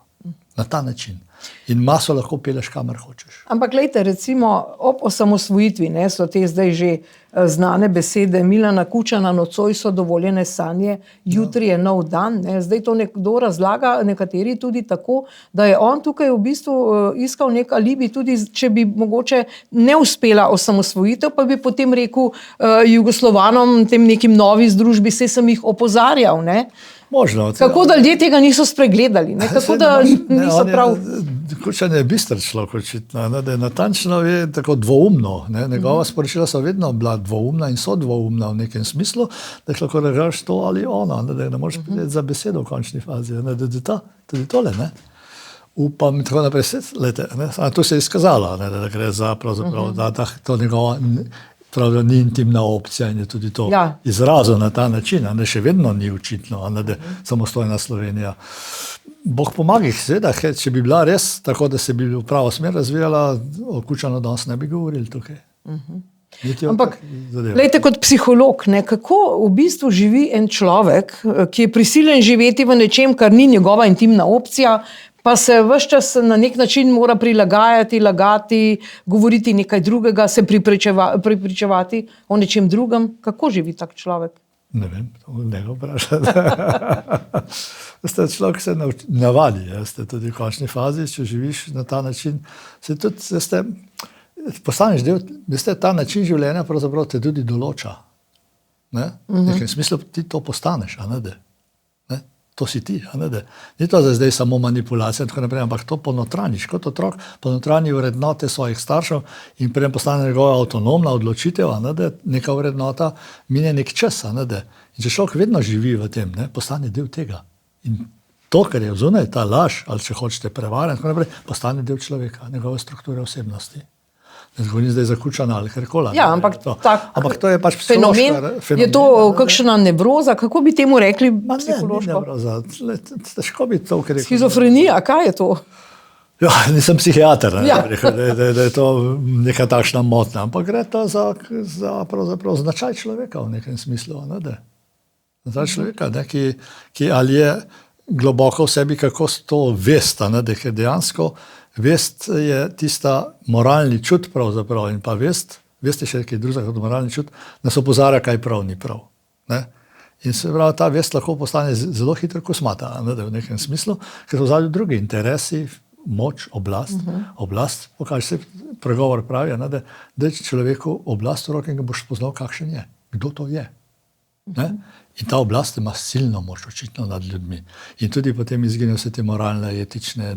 Na ta način. In maso lahko peleš, kamor hočeš. Ampak glejte, recimo ob osamosvojitvi, so te zdaj že znane besede Milana Kučana, nocoj so dovoljene sanje, jutri je nov dan. Zdaj to nekdo razlaga, nekateri tudi tako, da je on tukaj v bistvu iskal nek alibi, tudi če bi mogoče ne uspela osamosvojitev, pa bi potem rekel Jugoslovanom, tem nekim novi združbi, saj sem jih opozarjal, Možno. Kako da ljudje tega niso spregledali? Kako da niso prav... Kučan je bister človek, očitno, da je natančno je tako dvoumno. Njegova sporočila so vedno bila dvoumna in so dvoumna v nekem smislu, da lahko rečeš to ali ono, da ne moreš priti za besedo v končni fazi. Tudi tole, Upam in tako naprej. To se je izkazalo, da gre za pravzaprav, da to njegova... Pravda ni intimna opcija in je tudi to izrazil na ta način, še vedno ni očitno, da samostojna Slovenija. Bog pomagaj, seveda, če bi bila res tako, da se bi v pravo smer razvijala, o Kučanu danes ne bi govorili tukaj. Ampak, glejte, kot psiholog, kako v bistvu živi en človek, ki je prisiljen živeti v nečem, kar ni njegova intimna opcija, pa se ves čas na nek način mora prilagajati, lagati, govoriti nekaj drugega, se pripričevati o nečem drugem. Kako živi tak človek? Ne vem, to ne ga vprašati. Človek se navadi, tudi v končni fazi, če živiš na ta način, se tudi, postaneš del, ta način življenja pravzaprav te tudi določa. V nekem smislu ti to postaneš, To si ti, Ni to zdaj samo manipulacija, tako naprej, ampak to ponotraniš, kot otrok, ponotrani vrednote svojih staršev in preden postane njegova avtonomna odločitev, neka vrednota, mine nek čas, In če človek vedno živi v tem, postane del tega. In to, kar je vzunaj, ta laž, ali če hočete prevara, tako naprej, postane del človeka, njegove strukture osebnosti. Ne govorim zdaj za Kučana ali karkoli. Ampak to je pač fenomen. Je to kakšna nevroza? Kako bi temu rekli psihološko? Ne, nevroza. Težko bi to rekel. Skizofrenija, kaj je to? Nisem psihiater, da je to neka takšna motnja, ampak gre to za pravzaprav značaj človeka v nekem smislu. Značaj človeka, ki ali je globoko v sebi, kako to vest, ker dejansko vest je tista moralni čut pravzaprav in pa vest je še nekaj drugega kot moralni čut, nas opozarja, kaj prav ni prav. In se pravi, ta vest lahko postane zelo hitro kosmata, v nekem smislu, ker so v zadnji drugi interesi, moč, oblast. Oblast, pokaže se, pregovor pravi, da je človeku oblast v roke in ga boš spoznal, kakšen je, kdo to je. In ta oblast ima silno moč očitno nad ljudmi. In tudi potem izginejo vse te moralne, etične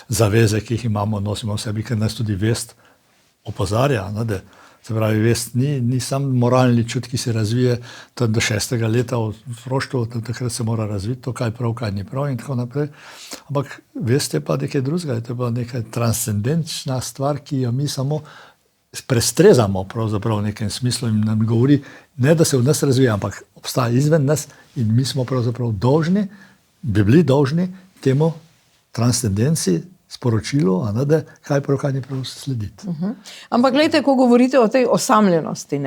zaveze, ki jih imamo, nosimo v sebi, ker nas tudi vest opozarja. Se pravi, vest ni sam moralni čut, ki se razvije do 6. leta v otroštvu, takrat se mora razviti to, kaj prav, kaj ni prav in tako naprej. Ampak vest je pa nekaj drugega, je pa neka transcendenčna stvar, ki jo mi samo prestrezamo pravzaprav v nekem smislu in nam govori, ne da se v nas razvija, ampak obstaja izven nas in mi smo pravzaprav dolžni, bi bili dolžni temu transcendenci, sporočilu, kaj prav, kaj ni prav slediti. Ampak gledajte, ko govorite o tej osamljenosti,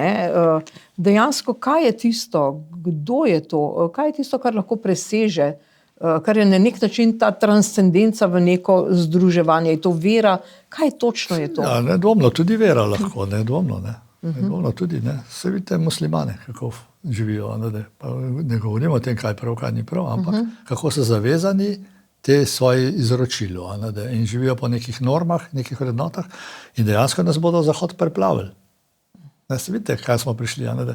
dejansko kaj je tisto, kdo je to, kaj je tisto, kar lahko preseže kar je na nek način ta transcendenca v neko združevanje. Je to vera? Kaj točno je to? Ja, nedvomno, tudi vera lahko, nedvomno, ne. Nedvomno tudi, ne. Se vidite muslimane, kako živijo, pa ne govorimo o tem, kaj prav, kaj ni prav, ampak kako so zavezani te svoje izročilu, in živijo po nekih normah, nekih vrednotah in dejansko nas bodo Zahod preplavili. Ne, se vidite, kaj smo prišli, v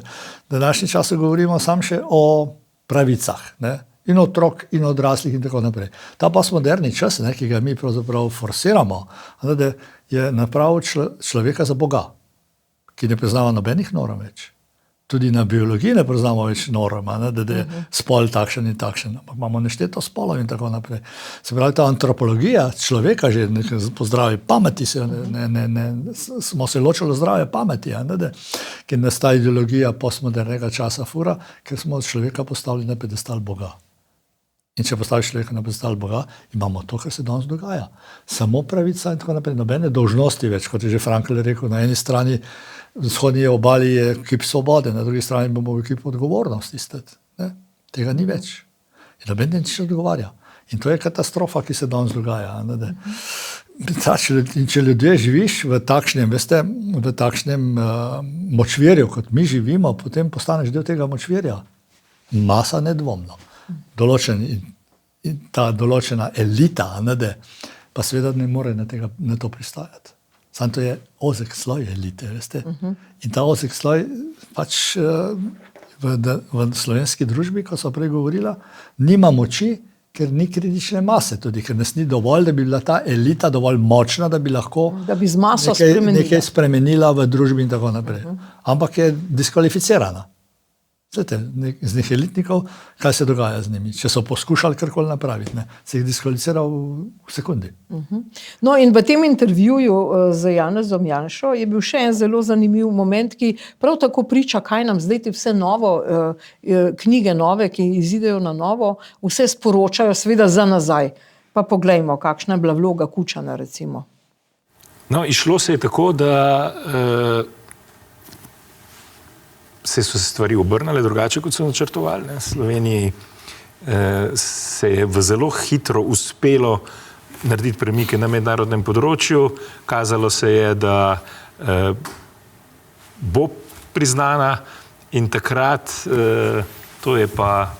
današnji času govorimo samo še o pravicah, ne, in otrok in odraslih in tako naprej. Ta postmoderni čas, ne, ki ga mi pravzaprav forsiramo, je napravil človeka za Boga, ki ne priznava nobenih norm več. Tudi na biologiji ne priznamo več norm, da je spol takšen in takšen, ampak imamo nešteto spolov in tako naprej. Se pravi, ta antropologija človeka že po zdravi pameti, smo se ločili zdrave pameti, ker nas ta ideologija postmodernega časa fura, ker smo človeka postavili na pedestal Boga. In če postaviš človeka na pedestal Boga, imamo to, kar se danes dogaja. Samo pravica in tako naprej, nobene dolžnosti več, kot je že Frankl rekel, na eni strani v vzhodni obali je kip svobode, na drugi strani bomo v kip odgovornosti. Tega ni več. In noben nič odgovarja. In to je katastrofa, ki se danes dogaja. In če ljudje živiš v takšnem, veste, v takšnem močvirju, kot mi živimo, potem postaneš del tega močvirja. Masa nedvomno. Ta določena elita, pa seveda ne more na to pristajati. Samo to je ozek sloj elite, veste. In ta ozek sloj pač v slovenski družbi, ko so prej govorila, nima moči, ker ni kritične mase tudi, ker nas ni dovolj, da bi bila ta elita dovolj močna, da bi lahko nekaj spremenila v družbi in tako naprej. Ampak je diskvalificirana. Zdajte, z nekaj elitnikov, kaj se dogaja z njimi? Če so poskušali karkoli napraviti, se jih diskvalificira v sekundi. No in v tem intervjuju z Janezom Janšo je bil še en zelo zanimiv moment, ki prav tako priča, kaj nam zdaj te vse novo, knjige nove, ki izidejo na novo, vse sporočajo seveda za nazaj. Pa poglejmo, kakšna je bila vloga Kučana, recimo. No, išlo se je tako, da so se stvari obrnile drugače, kot so načrtovali. Sloveniji se je v zelo hitro uspelo narediti premike na mednarodnem področju. Kazalo se je, da bo priznana in takrat, to je pa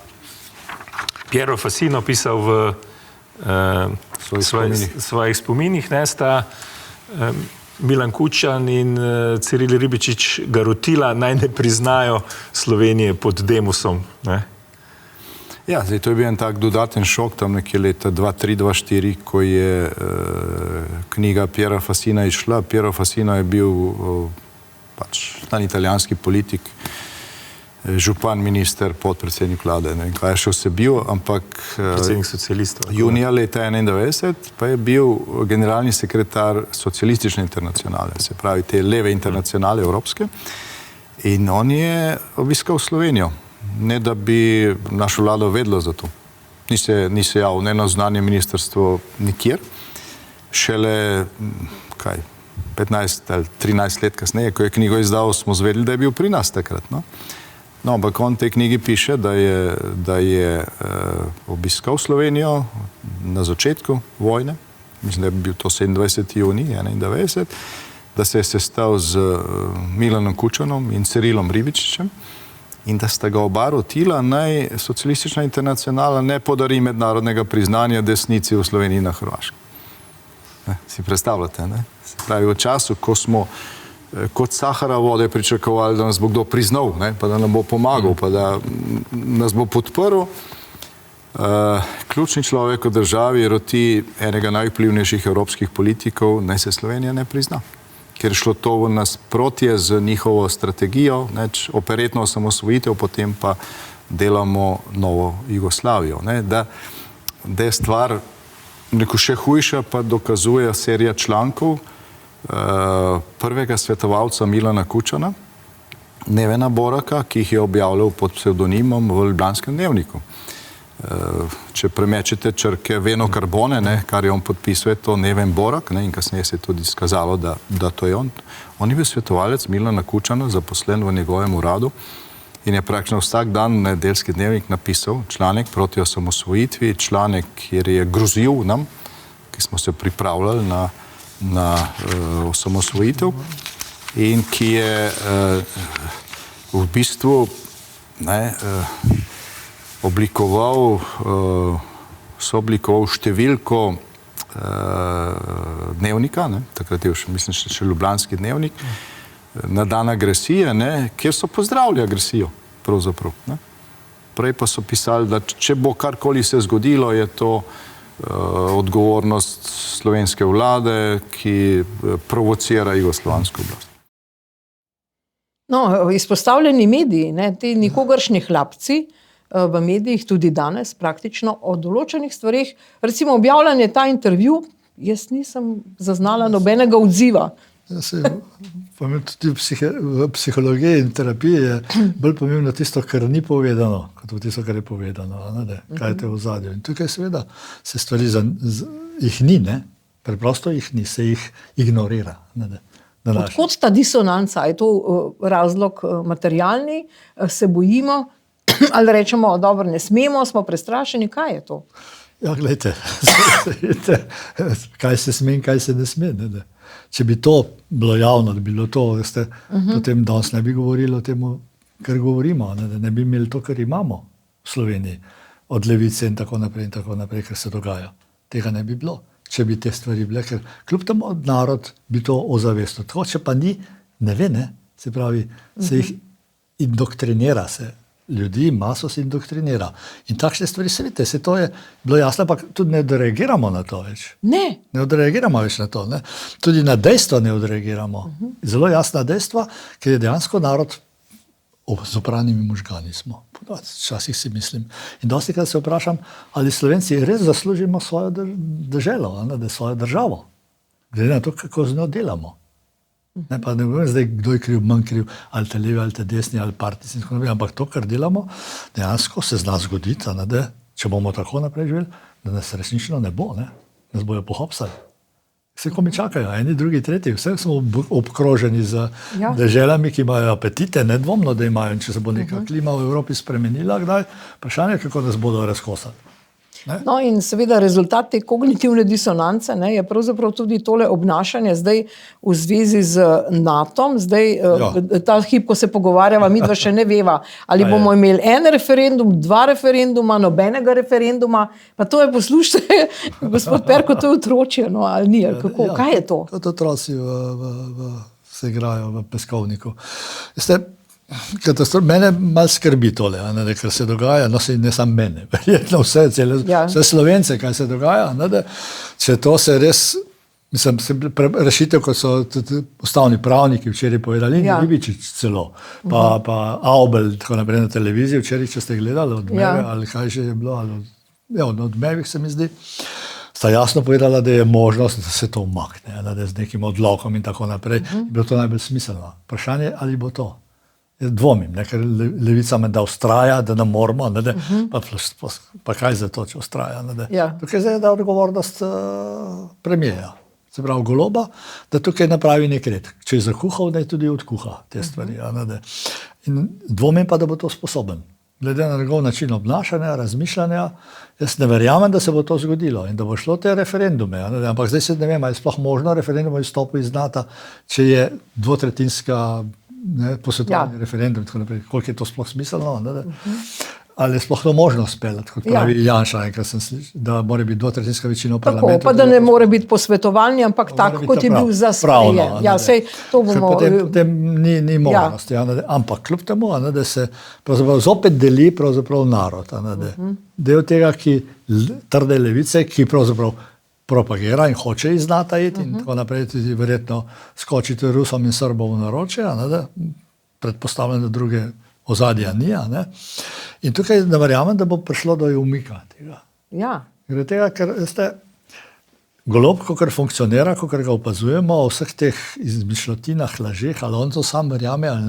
Piero Fassino pisal v svojih spominih, sta Milan Kučan in Ciril Ribičič ga rotila, naj ne priznajo Slovenije pod Demosom. Ja, zdaj to je bil en tak dodaten šok tam nekje leta 2003-2004, ko je knjiga Piera Fassina išla. Piero Fassino je bil pač znan italijanski politik, župan, minister, podpredsednik vlade, ne vem, kaj je še vse bil, ampak predsednik socialistov. Junija leta 1991 pa je bil generalni sekretar socialistične internacionale, se pravi te leve internacionale evropske, in on je obiskal Slovenijo, ne da bi našo vlado vedlo za to. Ni se javil ne na zunanje ministrstvo nikjer, šele 15 ali 13 let kasneje, ko je knjigo izdal, smo zvedeli, da je bil pri nas takrat. No, ampak on v tej knjigi piše, da je obiskal Slovenijo na začetku vojne, mislim, da je bil to 27. junij 1991, da se je sestal z Milanom Kučanom in Cirilom Ribičičem in da sta ga oba rotila, naj socialistična internacionala ne podari mednarodnega priznanja desnici v Sloveniji in na Hrvaškem. Si predstavljate, ne? Se pravi, v času, ko smo kot Sahara vode pričakovali, da nas bo kdo priznal, pa da nam bo pomagal, pa da nas bo podprl. Ključni človek v državi roti enega najvplivnejših evropskih politikov, naj se Slovenija ne prizna. Ker je šlo to v nasprotje z njihovo strategijo, operetno osamosvojitev, potem pa delamo novo Jugoslavijo. Da je stvar še hujša, pa dokazuje serija člankov prvega svetovalca Milana Kučana, Nevena Boraka, ki jih je objavljal pod psevdonimom v Ljubljanskem dnevniku. Če premečete črke Veno Carbone, kar je on podpisuje, to Neven Borak, in kasneje se je tudi skazalo, da to je on. On je bil svetovalec Milana Kučana, zaposlen v njegovem uradu in je praktično vsak dan Nedeljski dnevnik napisal članek proti osamosvojitvi, članek, kjer je grozil nam, ki smo se pripravljali na osamosvojitev in ki je v bistvu sooblikoval številko dnevnika, takrat je mislim še Ljubljanski dnevnik, na dan agresije, kjer so pozdravili agresijo, pravzaprav. Prej pa so pisali, da če bo karkoli se zgodilo, je to odgovornost slovenske vlade, ki provocira jugoslovansko oblast. No, izpostavljeni mediji, ti nikogaršnji hlapci v medijih, tudi danes praktično o določenih stvarih, recimo objavljanje ta intervju, jaz nisem zaznala nobenega odziva. Tudi v psihologiji in terapiji je bolj pomembno tisto, kar ni povedano, kot tisto, kar je povedano. Kaj je to v ozadju. In tukaj seveda se stvari jih ni, preprosto jih ni, se jih ignorira. Odkot ta disonanca? Je to razlog materialni? Se bojimo? Ali rečemo, dobro, ne smemo, smo prestrašeni? Kaj je to? Ja, gledajte, kaj se sme in kaj se ne sme. Če bi to bilo javno, da bi bilo to, potem danes ne bi govorili o tem, kar govorimo, ne bi imeli to, kar imamo v Sloveniji, od levice in tako naprej, kar se dogaja. Tega ne bi bilo, če bi te stvari bile, ker kljub temu narod bi to ozavestil. Tako, če pa ni, ne ve, se pravi, se jih indoktrinira se. Ljudi, maso se indoktrinira. In takšne stvari, se vidite, se to je bilo jasno, pa tudi ne odreagiramo na to več. Ne odreagiramo več na to. Tudi na dejstva ne odreagiramo. Zelo jasna dejstva, ker je dejansko narod z opranimi možgani smo. Včasih si mislim. In dostikrat se vprašam, ali Slovenci res zaslužimo svojo deželo, svojo državo. Glede na to, kako z njo delamo. Ne govorim zdaj, kdo je kriv, manj kriv, ali te levi, ali te desni, ali partijci, ampak to, kar delamo, dejansko se zna zgoditi, če bomo tako naprej živeli, da nas resnično ne bo, nas bojo pohopsali. Vse, ko mi čakajo, eni, drugi, tretji, vse smo obkroženi z deželami, ki imajo apetite, nedvomno, da imajo, in če se bo neka klima v Evropi spremenila, kdaj, vprašanje, kako nas bodo razkosali. No, in seveda rezultat te kognitivne disonance je pravzaprav tudi tole obnašanje zdaj v zvezi z NATO-om, zdaj ta hip, ko se pogovarjava, midva še ne veva, ali bomo imeli en referendum, 2 referenduma, nobenega referenduma, pa to je, poslušajte, gospod Perko, to je otročje, ali ni, ali kako, kaj je to? Kot otroci se igrajo v peskovniku. Mene malo skrbi tole, kar se dogaja, ne samo mene, verjetno vse Slovence, kaj se dogaja, če to se res, rešitev, kot so ustavni pravniki včeraj povedali, Ribičič celo, pa Avbel, tako naprej na televiziji, včeraj, če ste gledali Odmeve, ali kaj že je bilo, na Odmevih se mi zdi, sta jasno povedala, da je možnost, da se to umakne, z nekim odlokom in tako naprej, je bilo to najbolj smiselno. Vprašanje, ali bo to? Dvomim, ker levica me da ustraja, da ne moramo, pa kaj za to, če ustraja. Tukaj zdaj da odgovornost premijeja, se pravi Goloba, da tukaj napravi nek red. Če je zakuhal, da je tudi odkuha te stvari. In dvomim pa, da bo to sposoben. Glede na njegov način obnašanja, razmišljanja, jaz ne verjamem, da se bo to zgodilo in da bo šlo te referendume. Ampak zdaj se ne vem, ali je sploh možno referendum o izstopu iz NATO, če je dvotretjinska posvetovalni referendum, tako naprej, koliko je to sploh smiselno, ali je sploh to možno speljati, kot pravi Janša, enkrat sem slišal, da mora biti dvotretjinska večina v parlamentu. Tako, pa da ne more biti posvetovalni, ampak tako, kot je bil za sprejem. Potem ni možnosti, ampak kljub temu, da se zopet deli narod. Del tega, ki trde levice, ki pravzaprav propagira in hoče iz NATO iti in tako naprej, tudi verjetno skočiti Rusom in Srbom v naročje, predpostavljam, da druge ozadja ni. In tukaj ne verjamem, da bo prišlo do umika tega. Gre tega, ker Golob, kakor funkcionira, kakor ga opazujemo, o vseh teh izmišljotinah, lažeh, ali on to sam verjame ali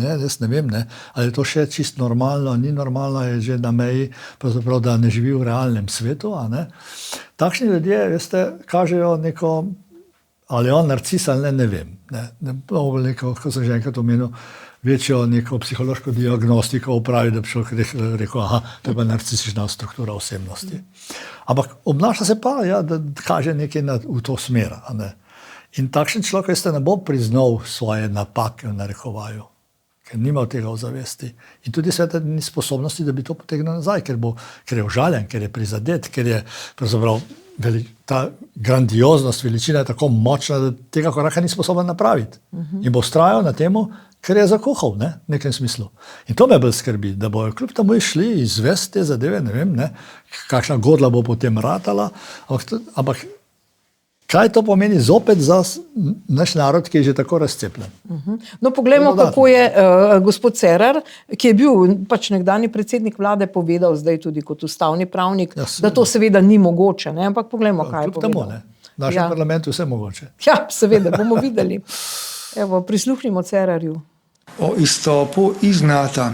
ne, jaz ne vem, ali je to še čisto normalno, ni normalno, je že na meji, pravzaprav, da ne živi v realnem svetu. Takšni ljudje, kažejo neko Ali je on narcis ali ne vem. Neko, kot sem že enkrat omenil, večjo neko psihološko diagnostiko upravi, da bi človek rekel, aha, to je pa narcisična struktura osebnosti. Ampak obnaša se pa, ja, da kaže nekaj v to smer. In takšen človek, veste, ne bo priznal svoje napake v narekovaju, ker nima tega v zavesti. In tudi sveta ni sposobnosti, da bi to potegnil nazaj, ker je užaljen, ker je prizadet, ker je pravzaprav ta grandioznost, veličina je tako močna, da tega koraka ni sposoben napraviti. In bo vztrajal na temu, ker je zakuhal, v nekem smislu. In to me bolj skrbi, da bojo kljub temu išli izvesti te zadeve, ne vem, kakšna godla bo potem ratala, ampak kaj to pomeni zopet za naš narod, ki je že tako razcepljen? No, poglejmo, kako je gospod Cerar, ki je bil pač nekdanji predsednik vlade, povedal zdaj tudi kot ustavni pravnik, da to seveda ni mogoče, ampak poglejmo, kaj je povedal. V našem parlamentu vse mogoče. Ja, seveda, bomo videli. Evo, prisluhnimo Cerarju. O izstopu iz NATO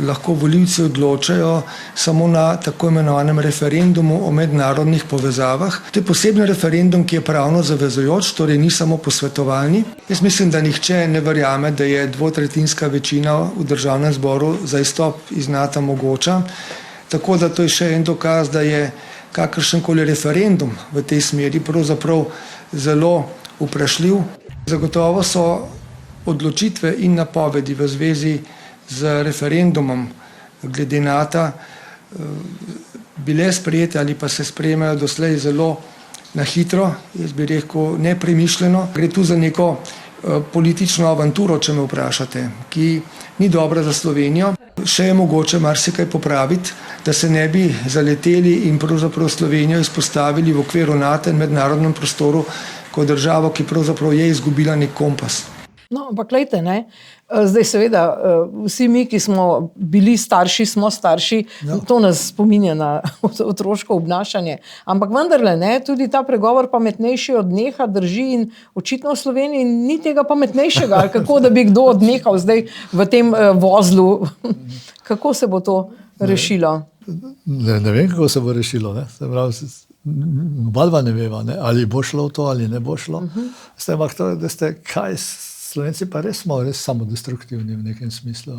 lahko volivci odločajo samo na tako imenovanem referendumu o mednarodnih povezavah. To je poseben referendum, ki je pravno zavezujoč, torej ni samo posvetovalni. Jaz mislim, da nihče ne verjame, da je dvotretjinska večina v državnem zboru za izstop iz NATO mogoča. Tako da to je še en dokaz, da je kakršenkoli referendum v tej smeri pravzaprav zelo vprašljiv. Zagotovo so odločitve in napovedi v zvezi z referendumom glede NATO bile sprejete ali pa se sprejemajo doslej zelo na hitro, jaz bi rekel nepremišljeno. Gre tu za neko politično avanturo, če me vprašate, ki ni dobra za Slovenijo. Še je mogoče marsikaj popraviti, da se ne bi zaleteli in pravzaprav Slovenijo izpostavili v okviru NATO in mednarodnem prostoru kot državo, ki pravzaprav je izgubila nek kompas. No, ampak glejte, zdaj seveda vsi mi, ki smo bili starši, smo starši, to nas spominja na otroško obnašanje. Ampak vendarle, tudi ta pregovor pametnejši odneha drži in očitno v Sloveniji ni tega pametnejšega, kako da bi kdo odnehal zdaj v tem vozlu. Kako se bo to rešilo? Ne vem, kako se bo rešilo. Oba ne veva, ali bo šlo v to, ali ne bo šlo. Ampak to, da ste kaj Slovenci pa res smo samodestruktivni v nekem smislu.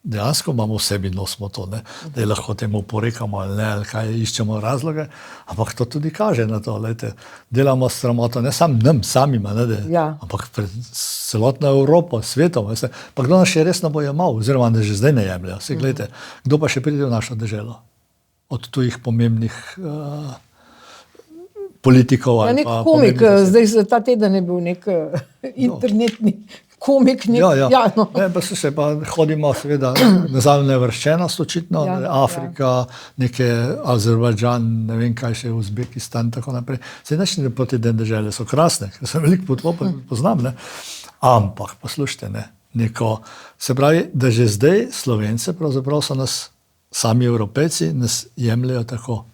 Dejansko imamo v sebi, nosimo to, da je lahko temu porekamo ali ne, ali kaj iščemo razloge, ampak to tudi kaže na to. Delamo sramoto, ne samo nam samima, ampak pred celotno Evropo, svetom. Pa kdo nas še resno bo jemal, oziroma da že zdaj ne jemljajo. Kdo pa še pride v našo deželo? Od tujih pomembnih politikov. Nek komik, zdaj ta teden je bil nek internetni komik. Pa hodimo seveda nazaj nevrščenost očitno, Afrika, neke Azerbajdžan, ne vem kaj še, Uzbekistan, tako naprej. Načne poti dežele so krasne, ker sem veliko potoval, poznam, ampak poslušajte, se pravi, da že zdaj Slovence pravzaprav so nas, sami Evropejci, nas jemljajo tako.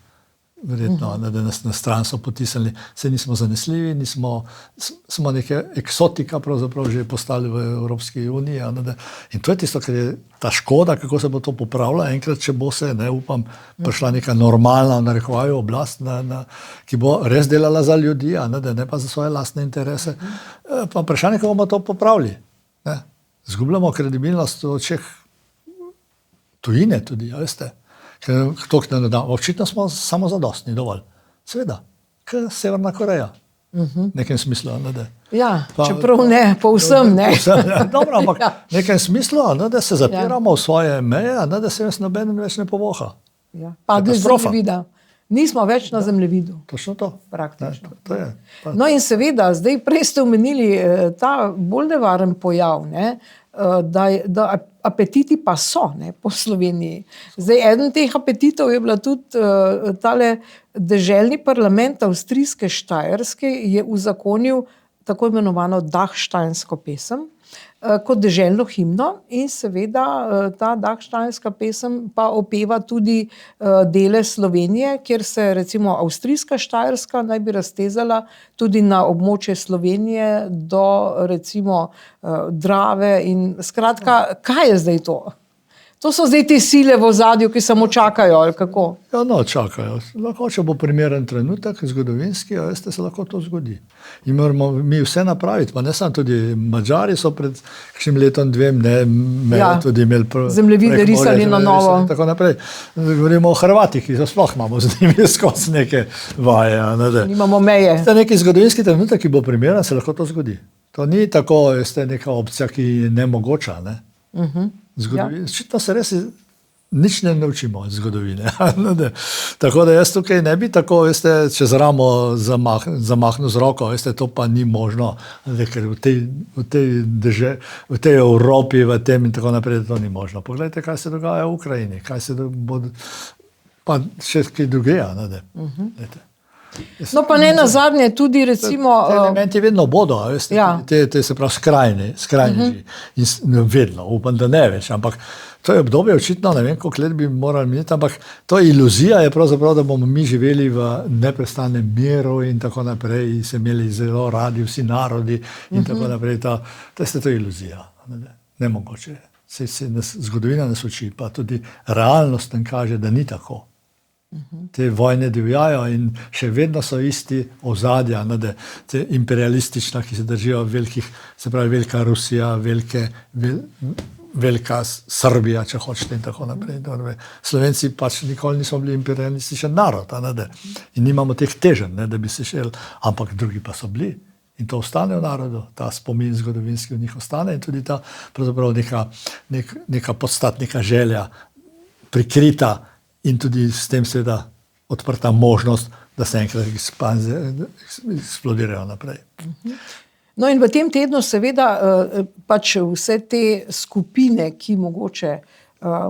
Verjetno, da nas na stran so potisnili, se nismo zanesljivi, smo neke eksotika pravzaprav že postali v Evropski uniji. In to je tisto, kar je ta škoda, kako se bo to popravilo. Enkrat, če bo se, upam, prišla neka normalna, v narekovaju, oblast, ki bo res delala za ljudi, ne pa za svoje lastne interese. Pa vprašanje, kako bomo to popravili. Zgubljamo kredibilnost v očeh tujine tudi, veste. Očitno smo samozadostni, dovolj. Seveda, kot Severna Koreja. V nekem smislu. Ja, čeprav ne, povsem ne. Dobro, ampak v nekem smislu, da se zapiramo v svoje meje, da se nas noben več ne povoha. Padli z zemljevida. Nismo več na zemljevidu. Točno to. Praktično. To je. No in seveda, zdaj prej ste omenili ta bolj nevaren pojav, da apetiti pa so po Sloveniji. Zdaj, eden teh apetitov je bila tudi tale deželni parlament avstrijske Štajerske je uzakonil tako imenovano Dachsteinsko pesem kot deželno himno in seveda ta Dachsteinska pesem pa opeva tudi dele Slovenije, kjer se recimo avstrijska Štajerska naj bi raztezala tudi na območje Slovenije do recimo Drave in skratka, kaj je zdaj to? To so zdaj te sile v ozadju, ki samo čakajo, ali kako? Ja, no, čakajo. Lahko, če bo primeren trenutek, zgodovinski, veste, se lahko to zgodi. In moramo mi vse napraviti, pa ne samo tudi Madžari so pred kakšnim letom, dvem, tudi imeli zemljevide risali na novo. In tako naprej. Govorimo o Hrvatih, ki sploh imamo z njimi skozi neke vaje. Nimamo meje. Neki zgodovinski trenutek, ki bo primeren, se lahko to zgodi. To ni tako, veste, neka opcija, ki je nemogoča, ne? Očitno se res nič ne naučimo od zgodovine. Tako da jaz tukaj ne bi tako, veste, čez ramo zamahnil z roko, veste, to pa ni možno, ker v tej Evropi, v tem in tako naprej, to ni možno. Poglejte, kaj se dogaja v Ukrajini, pa še kaj drugeja. No, pa ne nazadnje tudi recimo... Elementi vedno bodo, veste, te se pravi skrajneži. In vedno, upam, da ne več, ampak to je obdobje očitno, ne vem, koliko let bi morali imeti, ampak to iluzija je pravzaprav, da bomo mi živeli v neprestanem miru in tako naprej, in se imeli zelo radi vsi narodi in tako naprej. To je iluzija, nemogoče. Zgodovina nas uči, pa tudi realnost nam kaže, da ni tako. Te vojne divjajo in še vedno so isti ozadja, te imperialistična, ki se držijo velikih, se pravi velika Rusija, velika Srbija, če hočete in tako naprej. Slovenci pač nikoli nismo bili imperialističen narod, in nimamo teh teženj, da bi se šel, ampak drugi pa so bili. In to ostane v narodu, ta spomin zgodovinski v njih ostane in tudi ta pravzaprav neka podstatnika želja prikrita in tudi s tem seveda odprta možnost, da se enkrat eksplodirajo naprej. No in v tem tednu seveda pač vse te skupine, ki mogoče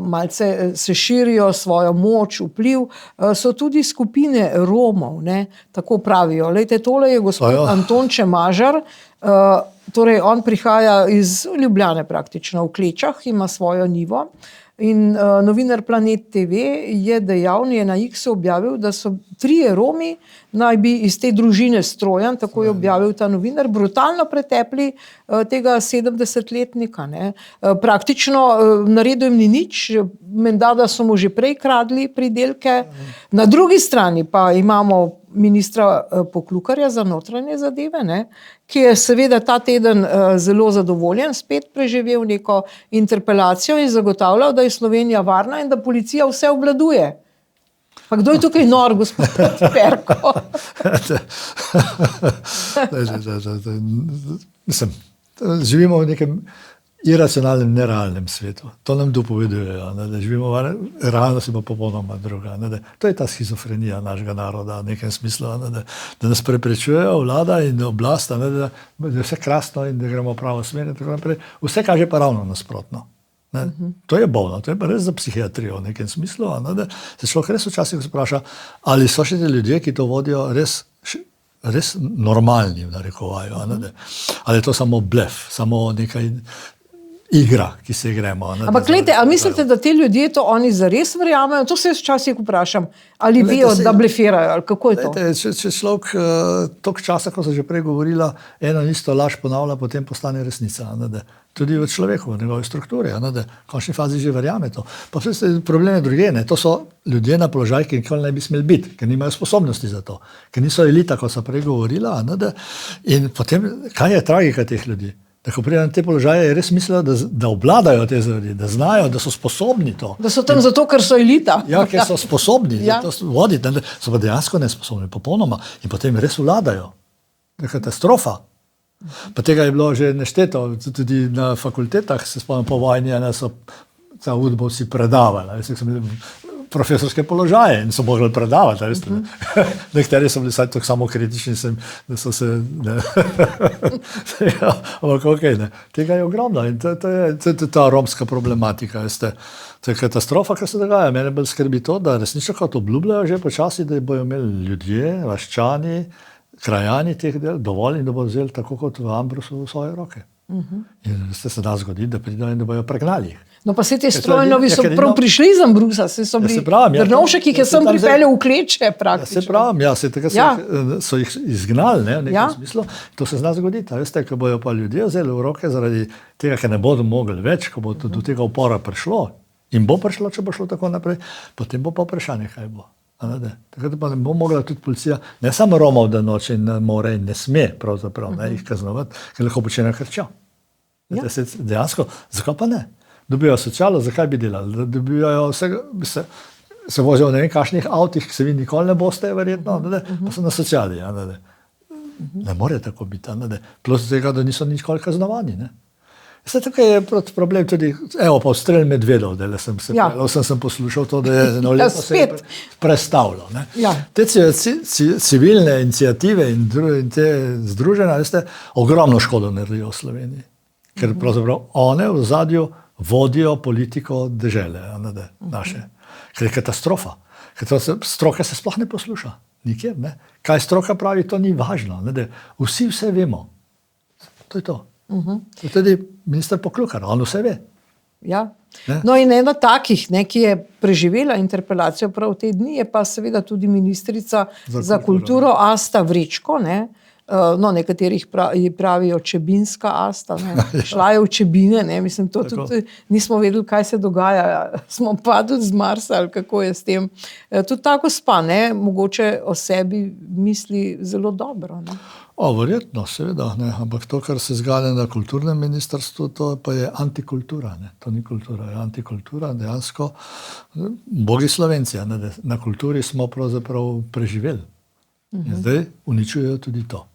malce se širijo svojo moč, vpliv, so tudi skupine Romov, tako pravijo. Lejte, tole je gospod Anton Čemažar, torej on prihaja iz Ljubljane praktično, v Klečah, ima svojo njivo. In novinar Planet TV je dejal, je na X objavil, da so 3 Romi, naj bi iz te družine Strojan, tako je objavil ta novinar, brutalno pretepli tega 70-letnika. Praktično naredil jim ni nič, menda, da so mu že prej kradli pridelke. Na drugi strani pa imamo ministra Poklukarja za notranje zadeve, ki je seveda ta teden zelo zadovoljen, spet preživel neko interpelacijo in zagotavljal, da je Slovenija varna in da policija vse obvladuje. Pa kdo je tukaj nor, gospod Perko? Živimo v nekem iracionalnem, nerealnem svetu. To nam dopovedujejo, da živimo v realnosti pa popolnoma druga. To je ta schizofrenija našega naroda v nekem smislu, da nas preprečujejo vlada in oblast, da je vse krasno in da gremo v pravo smer in tako naprej. Vse kaže pa ravno nasprotno. To je bolno, to je pa res za psihiatrijo v nekem smislu, da se človek res včasih vpraša, ali so še te ljudje, ki to vodijo res normalni, v narekovaju, ali je to samo blef, samo nekaj igra, ki se igremo. Ampak gledajte, a mislite, da te ljudje to oni zares verjamejo? To se jaz včasih vprašam. Ali vejo, da blefirajo, ali kako je to? Če človek toliko časa, ko sem že prej govorila, eno isto laž ponavlja, potem postane resnica. Tudi v človeku, v njegovi strukturi. V končni fazi že verjame to. Pa vse probleme druge, to so ljudje na položaj, ki nikoli ne bi smeli biti, ker nimajo sposobnosti za to, ker niso elita, kot so prej govorila. In potem, kaj je tragika teh ljudi? Da ko pridejo na te položaje, je res mislila, da obvladajo te zavodi, da znajo, da so sposobni to. Da so tam zato, ker so elita. Ja, ker so sposobni to voditi, so pa dejansko nesposobni, popolnoma. In potem res vladajo. To je katastrofa. Pa tega je bilo že nešteto, tudi na fakultetah, se spomnim po vojni, so ta udbovci predavali. Profesorske položaje in so mogli predavati. Nekateri so bili tako samo kritični, da so se... Ampak okej, tega je ogromno in to je ta romska problematika. To je katastrofa, kar se dogaja. Mene bolj skrbi to, da resnično kot obljubljajo že počasi, da bojo imeli ljudje, vaščani, krajani teh del dovolj in da bodo vzeli tako kot v Ambrosu v svoje roke. In se da zgodi, da pridejo in da bojo pregnali jih. No pa se te Strojnovi so prav prišli iz Ambrusa, se so bili Drnovšek, ki je sem pripeljal v Kleče praktično. Se pravim, so jih izgnali, v nekem smislu. To se zna zgoditi, veste, ko bojo pa ljudje vzeli v roke zaradi tega, ker ne bodo mogli več, ko bo do tega upora prišlo In bo prišlo, če bo šlo tako naprej, potem bo pa vprašanje, kaj bo. Takrat pa ne bo mogla tudi policija, ne samo Romov, da noče in ne more in ne sme pravzaprav jih kaznovati, ker lahko počne krčo. Dejansko, zakaj pa ne? Dobijo socialo, zakaj bi delali? Dobijo se vozijo v ne vem kakšnih avtih, ki se vi nikoli ne boste, verjetno, pa so na sociali. Ne more tako biti. Plus tega, da niso nikoli kaznovani. Tukaj je problem tudi, evo pa strel medvedov, da sem poslušal to, da je eno leto se prestavilo. Te civilne iniciative in te združenja, ogromno škodo naredijo v Sloveniji. Ker pravzaprav one v zadju vodijo politiko dežele naše. Ker je katastrofa. Ker stroke se sploh ne posluša. Nikjer, ne. Kaj stroka pravi, to ni važno. Vsi vse vemo. To je to. To je tudi minister Poklukar, on vse ve. Ja. No in ena takih, ki je preživela interpelacijo prav te dni, je pa seveda tudi ministrica za kulturo Asta Vrečko, no, nekaterih pravijo Čebinska Asta, šla je v Čebine, mislim, to tudi nismo vedeli, kaj se dogaja, smo padli z Marsa ali kako je s tem. Tudi tako spa, mogoče o sebi misli zelo dobro. Verjetno, seveda, ampak to, kar se zganja na kulturnem ministrstvu, to pa je antikultura. To ni kultura, je antikultura. Dejansko, bogi Slovenci, na kulturi smo pravzaprav preživeli. In zdaj uničujejo tudi to.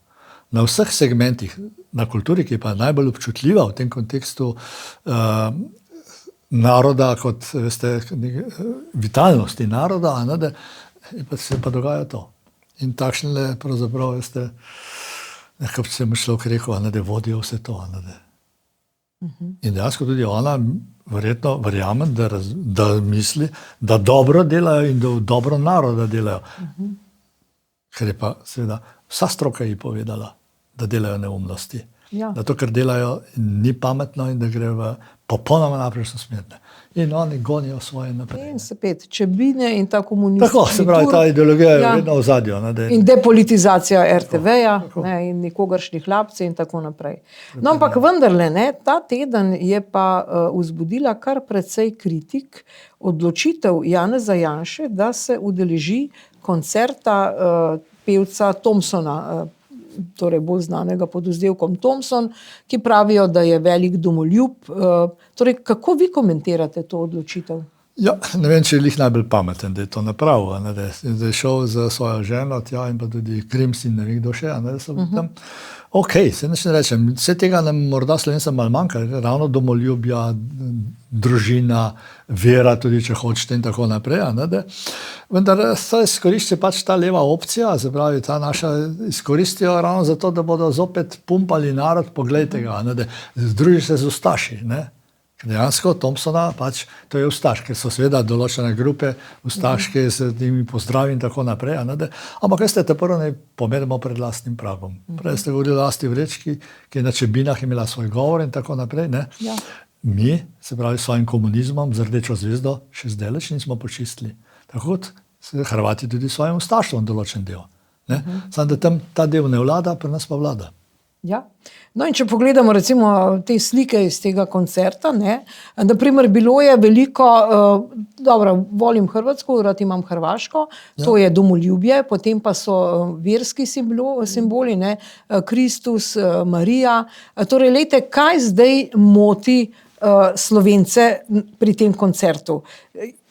Na vseh segmentih, na kulturi, ki je pa najbolj občutljiva v tem kontekstu naroda, kot veste, vitalnosti naroda, se pa dogaja to. In takšne, pravzaprav, veste, kako bi se mi človek rekel, vodijo vse to. In dejansko tudi ona verjetno verjamem, da misli, da dobro delajo in da v dobro naroda delajo. Ker je pa seveda vsa stroka ji povedala, da delajo neumnosti. Da to, kar delajo, ni pametno in da gre v popolnoma napačno smer. In oni gonijo svoje naprej. In se pet, Čebine in ta komunistični Tako, se pravi, ta ideologija je vedno v zadju. In depolitizacija RTV-ja in nikogaršnjih Lapcev in tako naprej. No, ampak vendarle, ta teden je pa vzbudila kar precej kritik odločitev Janeza Janše, da se udeleži koncerta pevca Thompsona, torej bolj znanega pod vzdevkom Thompson, ki pravijo, da je velik domoljub. Torej, kako vi komentirate to odločitev? Ja, ne vem, če je lih najbolj pameten, da je to napravil, da je šel za svojo ženo tja in pa tudi Krims in ne vem kdo še, da so tam. Ok, se ne rečem, vse tega nam morda Slovencem malo manjka, ravno domoljubja, družina, vera tudi, če hočete in tako naprej. Vendar se izkorišče pač ta leva opcija, se pravi, ta naša izkoristijo ravno zato, da bodo zopet pumpali narod, poglejte ga, združi se z ustaši, Dejansko Thompsona pač to je ustaš, ker so seveda določene grupe ustaške z njimi pozdravi in tako naprej. Ampak veste, te prvo ne pomerimo pred lastnim pragom. Prej ste govorili o Asti Vrečki, ki je na Čebinah imela svoj govor in tako naprej. Mi, se pravi, s svojim komunizmom, z rdečo zvezdo, še zdaleč nismo počistili. Tako kot Hrvati tudi s svojim ustaštvom določen del. Samo da tam ta del ne vlada, pri nas pa vlada. Ja. No in če pogledamo recimo te slike iz tega koncerta, naprimer bilo je veliko, dobro, volim Hrvatsko, rad imam Hrvaško, to je domoljubje, potem pa so verski simboli, Kristus, Marija. Torej, lejte, kaj zdaj moti Slovence pri tem koncertu?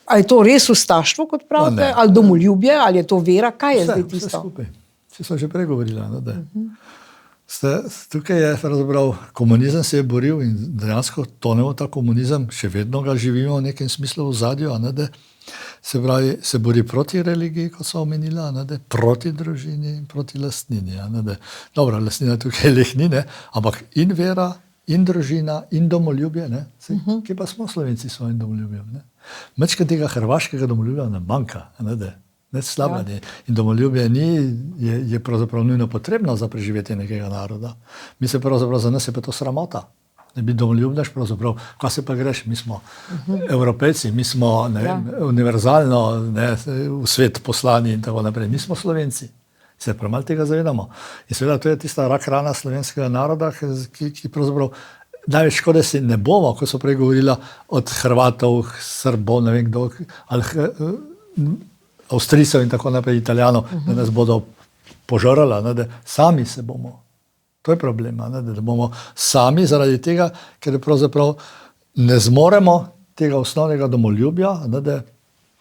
Ali je to res ustaštvo, kot pravite, ali domoljubje, ali je to vera, kaj je zdaj tisto? Vse skupaj. Vse so že prej govorila, Tukaj je pravzaprav komunizem se je boril in dejansko tonemo ta komunizem, še vedno ga živimo v nekem smislu v zadju, se pravi, se bori proti religiji, kot so omenila, proti družini in proti lastnini. Dobro, lastnina tukaj lehni, ampak in vera, in družina, in domoljubje, kje pa smo Slovenci s svojim domoljubjem. Mečka tega hrvaškega domoljubja nam manjka, slabanje. In domoljubje je pravzaprav nujno potrebno za preživetje nekega naroda. Mi se pravzaprav, za nas je pa to sramota. Ne biti domoljubnež pravzaprav, kaj se pa greš, mi smo Evropejci, mi smo univerzalno v svet poslani in tako naprej. Mi smo Slovenci. Se premalo tega zavedamo. In seveda to je tista rak rana slovenskega naroda, ki pravzaprav največ škode si ne bomo, ko so prej govorila od Hrvatov, Srbov, ne vem kdo, ali Avstrijcev in tako naprej, Italijanov, da nas bodo požrala, ne, da sami se bomo. To je problem, ne, da bomo sami zaradi tega, ker pravzaprav ne zmoremo tega osnovnega domoljubja, ne, da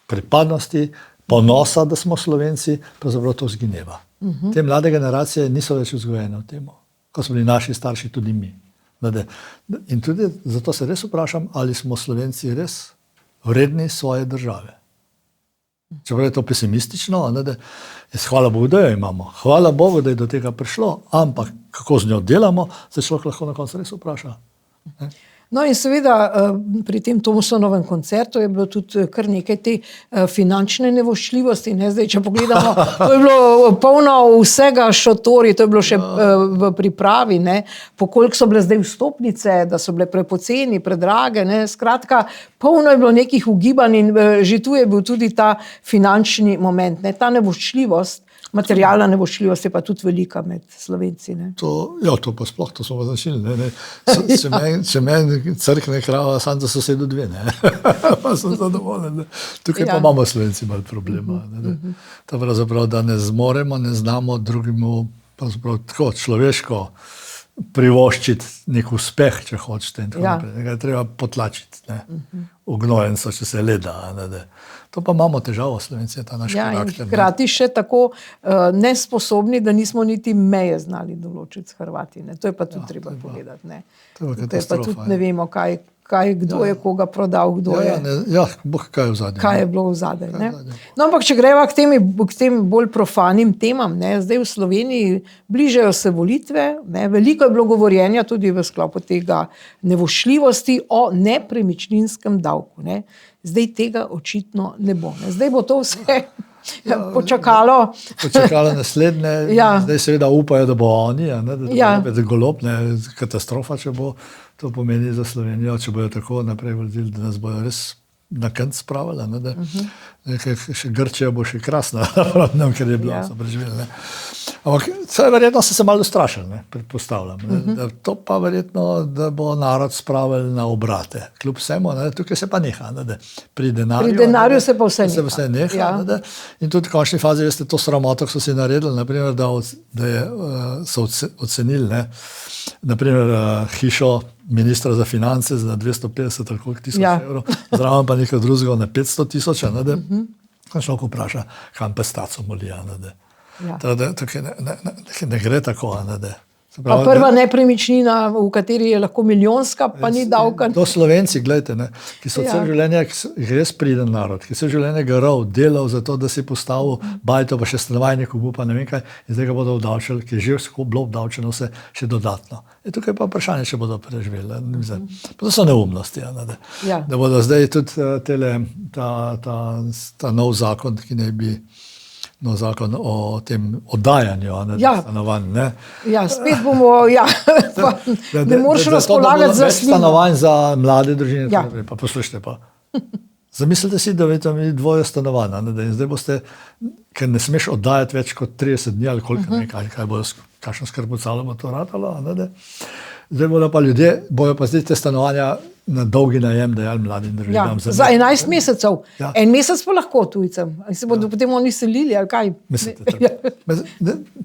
pripadnosti, ponosa, da smo Slovenci, pravzaprav to zgineva. Te mlade generacije niso več vzgojene v temu, ko so bili naši starši, tudi mi. In tudi zato se res vprašam, ali smo Slovenci res vredni svoje države. Čeprav je to pesimistično, da hvala Bogu, da jo imamo. Hvala Bogu, da je do tega prišlo, ampak kako z njo delamo, se človek lahko na koncu res vpraša. No in seveda pri tem Thompsonovem koncertu je bilo tudi kar nekaj te finančne nevoščljivosti. Ne? Zdaj, če pogledamo, to je bilo polno vsega šotori, to je bilo še v pripravi, ne? Po koliko so bile zdaj vstopnice, da so bile prepoceni, predrage, ne? Skratka, polno je bilo nekih ugibanj in že tu je bil tudi ta finančni moment, ne? Ta nevoščljivost. Materialna nevoščljivost je pa tudi velika med Slovenci. Ne? To pa sploh, to smo pa začeli. Če meni crkne krava, sam za sosedu dve, ne. Pa sem zadovoljen. Tukaj pa imamo Slovenci malo problema. To pravzaprav, da ne zmoremo, ne znamo drugemu pravzaprav tako človeško privoščiti nek uspeh, če hočete. Nekaj je treba potlačiti, ne. Ugnojenco, če se le da. To pa imamo težavo, Slovenci, ta naš karakter. In hkrati še tako nesposobni, da nismo niti meje znali določiti s Hrvati. Ne. To je pa tudi treba povedati. Ne. To je pa tudi ne vemo, kdo je koga prodal, kdo je. Kaj je v zadnjem. Kaj je bilo v zadnjem. No, ampak če greva k tem bolj profanim temam, ne, zdaj v Sloveniji bližajo se volitve, ne, veliko je bilo govorjenja tudi v sklopu tega nevoščljivosti o nepremičninskem davku. Ne. Zdaj tega očitno ne bo. Ne. Zdaj bo to vse počakalo naslednje. Zdaj seveda upajo, da bo oni, da bo Golob, katastrofa, če bo to pomeni za Slovenijo, če bojo tako naprej vodili, da nas bojo res na konec spravili. Še Grčija bo še krasna, ker je bila, so preživeli. Ampak verjetno so se malo ustrašili, predpostavljam. To pa verjetno, da bo narod spravil na obrate. Kljub vsemu, tukaj se pa neha. Pri denarju se pa vse neha. In tudi v končni fazi, veste, to sramoto, ko so si naredili, naprimer, so ocenili, naprimer, hišo ministra za finance za 250 ali koliko tisoč evrov, zraven pa nekaj drugega na 500 tisoč, ko človek vpraša, kam pa staco molija. Tukaj ne gre tako. Pa prva nepremičnina, v kateri je lahko milijonska, pa ni davka. To Slovenci, gledajte, ki so cel življenje, ki res priden narod, ki so življenje garov, delal za to, da si postavil bajto, pa še stanovanje kupu, pa ne vem kaj, in zdaj ga bodo obdavčili, ki je že bilo obdavčeno vse še dodatno. In tukaj pa vprašanje, če bodo preživeli. To so neumnosti. Da bodo zdaj tudi ta nov zakon, ki ne bi zakon o tem oddajanju stanovanj. Spet bomo, ne moreš razpolagati za več stanovanj za mlade družine. Pa poslušajte pa. Zamislite si, da imate dvoje stanovanja, in zdaj boste, ker ne smeš oddajati več kot 30 dni ali koliko nekaj, kakšno skrbocalo bo to ratalo. Zdaj bodo pa ljudje, bojo pa zdaj te stanovanja na dolgi najem dajali mladim družinam. Za 11 mesecev. En mesec pa lahko tujcem. Se bodo potem oni selili, ali kaj? Mislite,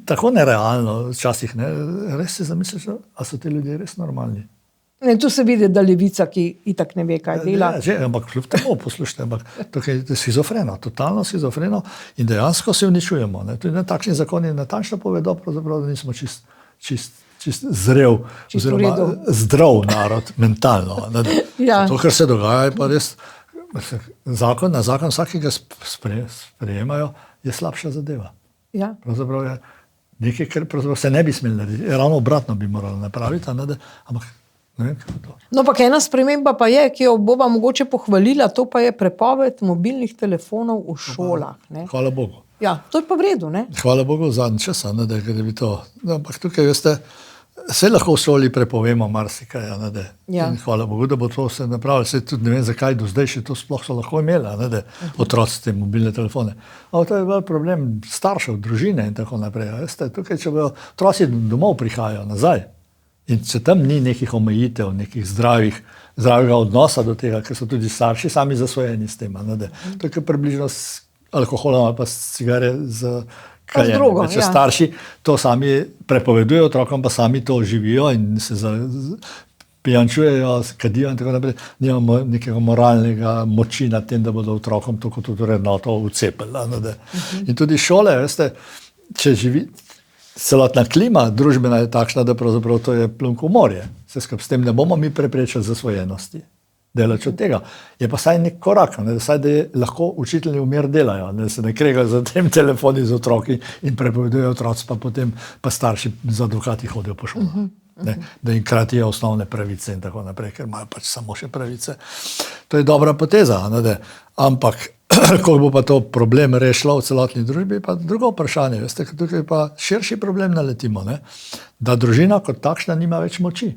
tako nerealno včasih, res si zamisliš, a so ti ljudje res normalni? Tu se vidi, da levica, ki itak ne ve, kaj dela. Ampak kljub temu, poslušajte, tukaj je schizofreno, totalno schizofreno in dejansko se uničujemo. Tudi takšni zakoni natančno povedo, da nismo čist zrel, oziroma zdrav narod, mentalno. To, kar se dogaja, je pa res zakon vsakega sprejemajo, je slabša zadeva. Pravzaprav je nekaj, kar se ne bi smeli narediti. Ravno obratno bi morali napraviti, ampak ne vem, kako to. No, pa ena sprememba pa je, ki jo bova mogoče pohvalila, to pa je prepoved mobilnih telefonov v šolah. Hvala Bogu. To je pa v redu, ne? Hvala Bogu v zadnji čas, da bi to. Ampak tukaj, veste, vse lahko v šoli prepovemo marsikaj, in hvala Bogu, da bo to vse napravili. Vse tudi ne vem, zakaj do zdaj še to sploh so lahko imeli, otroci te mobilne telefone. Ampak to je vel problem staršev, družine in tako naprej. Veste, tukaj, če bojo otroci domov prihajajo nazaj, In če tam ni nekih omejitev, nekih zdravega odnosa do tega, ker so tudi starši sami zasvojeni s tem. To je približno s alkoholom ali pa s cigare z kajenjem. Če starši to sami prepovedujejo otrokom, pa sami to živijo in se pijančujejo, kadijo in tako naprej, nimamo nekega moralnega moči nad tem, da bodo otrokom to kot vrednoto vcepili. In tudi šole, veste, če živi, celotna klima družbena je takšna, da pravzaprav to je plunko morje. S tem ne bomo mi preprečili zasvojenosti. Delač od tega. Je pa saj nek korak, saj da je lahko učitelji v mir delajo, da se ne kregajo za tem telefoni z otroki in prepovedujejo otroci, pa potem pa starši z advokati hodijo po šolah. Da jim kratijo osnovne pravice in tako naprej, ker imajo pač samo še pravice. To je dobra poteza, ampak kako bo pa to problem rešilo v celotni družbi, pa drugo vprašanje, veste, tukaj pa širši problem naletimo, da družina kot takšna nima več moči.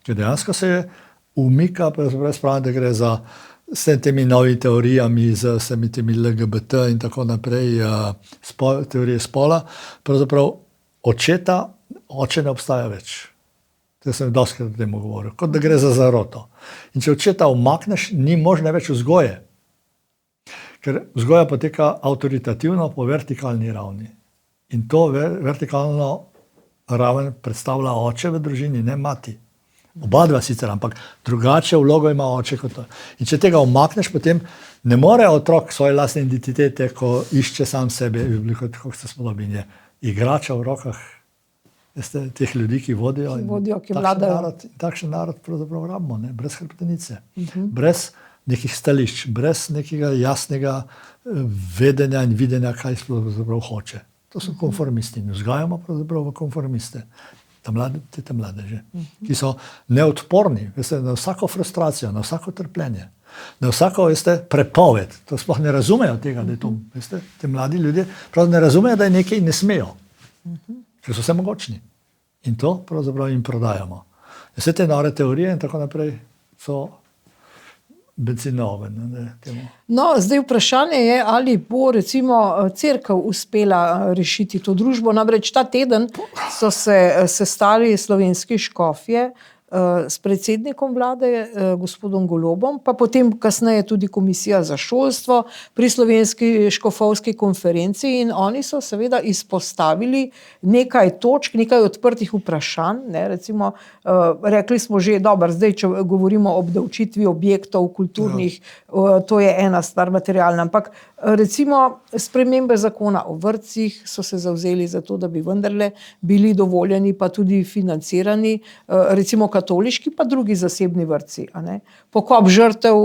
Ker dejansko se umika, da gre za s temi novimi teorijami, z vsemi temi LGBT in tako naprej, teorije spola, pravzaprav oče ne obstaja več. To sem doskrat o tem govoril, kot da gre za zaroto. In če očeta umakneš, ni možne več vzgoje. Ker vzgoja poteka avtoritativno po vertikalni ravni. In to vertikalno raven predstavlja oče v družini, ne mati. Oba dva sicer, ampak drugače vlogo ima oče kot to. In če tega umakneš, potem ne more otrok svoje lastne identitete, ko išče sam sebe, kako se spodobi, je igrača v rokah teh ljudi, ki vodijo, ki vladajo. Takšen narod pravzaprav rabimo, brez hrbtenice, brez nekih stališč, brez nekega jasnega vedenja in videnja, kaj pravzaprav hoče. To so konformisti in vzgajamo pravzaprav v konformiste. Te mladeže, ki so neodporni, veste, na vsako frustracijo, na vsako trpljenje, na vsako, veste, prepoved. To sploh ne razumejo tega, da je to, veste, te mladi ljudje prav ne razumejo, da je nekaj ne smejo, ker so vse mogočni. In to pravzaprav jim prodajamo. Vse te nore teorije in tako naprej so benzin na ogenj. No, zdaj vprašanje je, ali bo recimo cerkev uspela rešiti to družbo. Namreč ta teden so se sestali slovenski škofje s predsednikom vlade, gospodom Golobom, pa potem kasneje tudi komisija za šolstvo pri slovenski škofovski konferenci in oni so seveda izpostavili nekaj točk, nekaj odprtih vprašanj, recimo rekli smo že, dobro, zdaj, če govorimo o obdavčitvi objektov kulturnih, to je ena stvar materialna, ampak recimo spremembe zakona o vrtcih so se zavzeli za to, da bi vendarle bili dovoljeni, pa tudi financirani, recimo katoliški, pa drugi zasebni vrtci. Pokop žrtev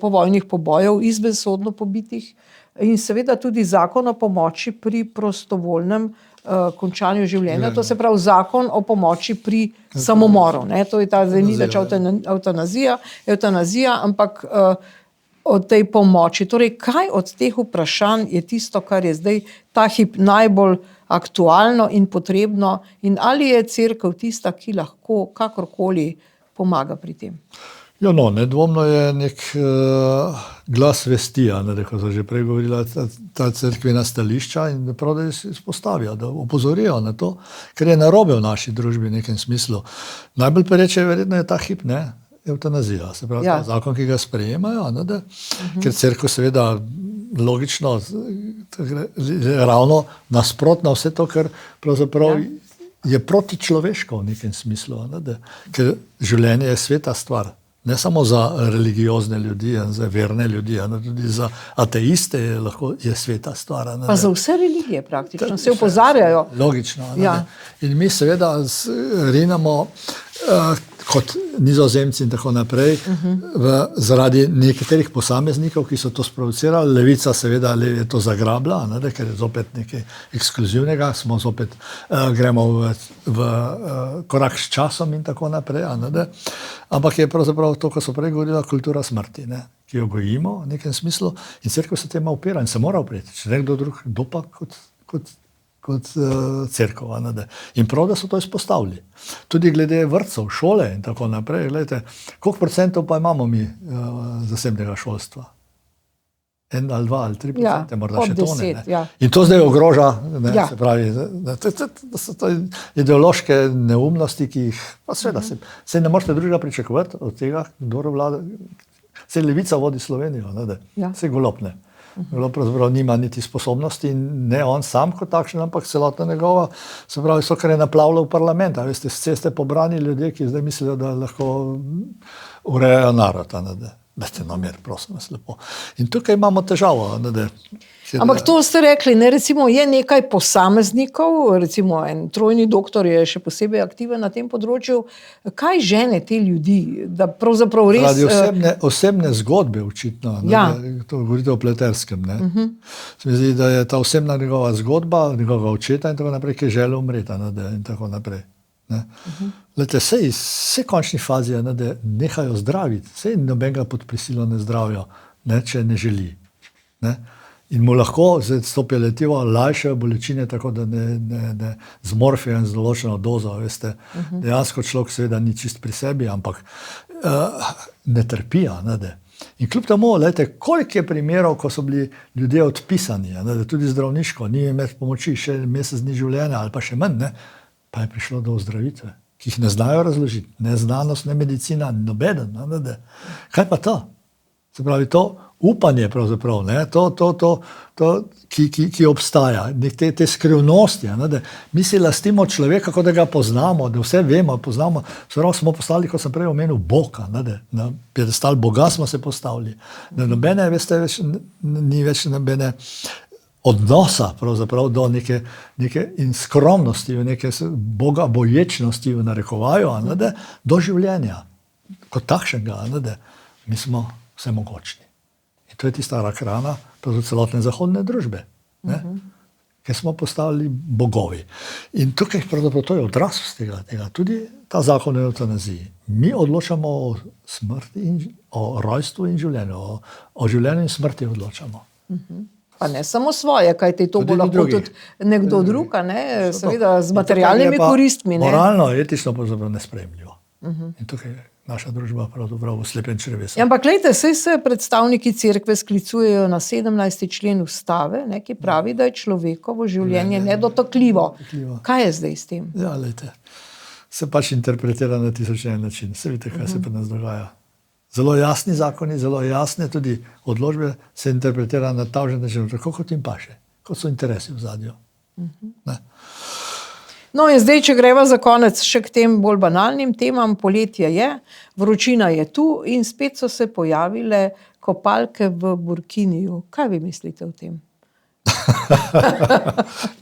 povojnih pobojev, izvensodno pobitih in seveda tudi zakon o pomoči pri prostovoljnem končanju življenja, to se pravi zakon o pomoči pri samomoru. To je ta zanidač eutanazija, ampak o tej pomoči. Torej, kaj od teh vprašanj je tisto, kar je zdaj ta hip najbolj aktualno in potrebno in ali je cerkev tista, ki lahko kakorkoli pomaga pri tem? Ja, no, nedvomno je nek glas vesti, ko so že prej govorila ta cerkvena stališča in prav, da izpostavijo, da opozorijo na to, ker je narobe v naši družbi v nekem smislu. Najbolj pereče verjetno je ta hip, eutanazija, se pravi, ta zakon, ki ga sprejemajo, ker cerkev seveda logično ravno nasprotno vse to, kar pravzaprav je protičloveško v nekem smislu, ker življenje je sveta stvar. Ne samo za religiozne ljudi, za verne ljudi, tudi za ateiste je sveta stvar. Pa za vse religije praktično, se opozarjajo. Logično. In mi seveda rinamo kot Nizozemci in tako naprej, zaradi nekaterih posameznikov, ki so to sprovocirali. Levica seveda je to zagrabila, ker je zopet nekaj ekskluzivnega, smo zopet gremo v korak s časom in tako naprej. Ampak je pravzaprav to, ko so prej govorila, kultura smrti, ki jo gojimo v nekem smislu in cerkev se tema upira in se mora upreti. Če nekdo drug, kdo pa kot cerkev. In prav, da so to izpostavili. Tudi glede vrtcev, šole in tako naprej. Gledajte, koliko procentov pa imamo mi zasebnega šolstva? 1 ali 2 ali 3%, Ja, morda pod še to ne. 10, ja. In to zdaj ogroža, ne, Ja. se pravi, da so to ideološke neumnosti, ki jih, pa seveda, se ne morete drugega pričakovati od tega, kdo vlada. Se Levica vodi Slovenijo, ne, Ja. se Golob ne. Golob pravzaprav nima niti sposobnosti, ne on sam kot takšen, ampak celotna njegova, se pravi, so kar je naplavljal v parlament, a veste, s ceste pobrani ljudje, ki zdaj mislijo, da lahko urejajo narod, a ne. Dajte na mir, prosim, lepo. In tukaj imamo težavo, ne. Ampak to ste rekli, ne, recimo je nekaj posameznikov, recimo en trojni doktor je še posebej aktiven na tem področju. Kaj žene te ljudi, da pravzaprav res... Radi osebne zgodbe očitno, ne, Ja. to govorite o Pleterskem, ne. Se mi zdi, da je ta osebna njegova zgodba, njegovega očeta in tako naprej, ki je želel umreti, ne, in tako naprej. Ne. Glejte, vse končni fazi je, ne, da nehajo zdraviti, vse nobenega pod prisilo ne zdravijo, ne, če ne želi. Ne. In mu lahko z to palliativo lajšajo bolečine, tako da ne z morfijem, z določeno dozo, veste, dejansko človek seveda ni čist pri sebi, ampak ne trpija, ne. In kljub temu, gledajte, koliko je primerov, ko so bili ljudje odpisani, ne, tudi zdravniško, ni imeti pomoči, še mesec dni življenja ali pa še manj, ne, pa je prišlo do ozdravitve, ki jih ne znajo razložiti, ne znanost, ne medicina, nobeden, ne. Kaj pa to? Se pravi, to upanje pravzaprav, ne, ki obstaja, te skrivnosti, ne, da mi si lastimo človeka, kot da ga poznamo, da vse vemo, poznamo, smo postali, kot sem prej omenil, Boga, ne, na piedestal Boga smo se postavili, da nobene, veste, ni več nobene odnosa pravzaprav do neke in skromnosti, neke Boga boječnosti v narekovaju, ne, do življenja, kot takšnega, ne, mi smo vsemogočni. In to je tista rak rana celotne zahodne družbe, ne? Ker smo postali bogovi. In tukaj pravzaprav to je odraz tega, tudi ta zakon o evtanaziji. Mi odločamo o smrti, o rojstvu in življenju, o življenju in smrti odločamo. Pa ne samo svoje, kajte to bo Tudi lahko drugih. tudi nekdo drug, ne, seveda z materialnimi koristmi. Ne. Moralno, etično pravzaprav nesprejemljivo. In tukaj je naša družba pravzaprav v slepem črevesu. Ja, ampak glejte, saj se predstavniki cerkve sklicujejo na 17. člen ustave, ne, ki pravi, da je človekovo življenje nedotakljivo. Kaj je zdaj s tem? Ja, glejte, se pač interpretira na 1001 način. Se vidite, kaj se pri nas dogaja. Zelo jasni zakoni, zelo jasne tudi odločbe se interpretira na takšen način, tako kot jim paše, kot so interesi v zadju. Ne. No in zdaj, če greva za konec še k tem bolj banalnim temam, poletje je, vročina je tu in spet so se pojavile kopalke v Burkiniju. Kaj vi mislite o tem?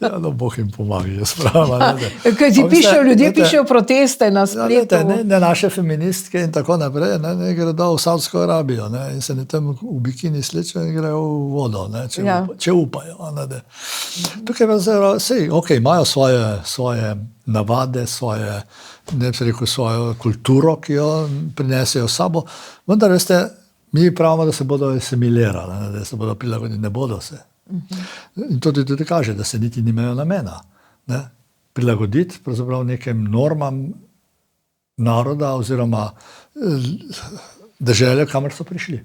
Ja, no, Bog jim pomaga, jaz pravim. Ker ti pišejo, ljudje pišejo proteste na spletu. Ne naše feministke in tako naprej, ne gredo v Saudsko Arabijo, ne, in se ne tam v bikini slečejo in grejo v vodo, ne, če upajo. Ne. Tukaj pa sej, ok, imajo svoje navade, svojo kulturo, ki jo prinesejo s sabo, vendar veste, mi pravimo, da se bodo asimilirali, da se bodo prilagodili, ne bodo se. In to tudi kaže, da se niti nimajo namena, ne, prilagoditi pravzaprav nekim normam naroda oziroma dežele, kamor so prišli.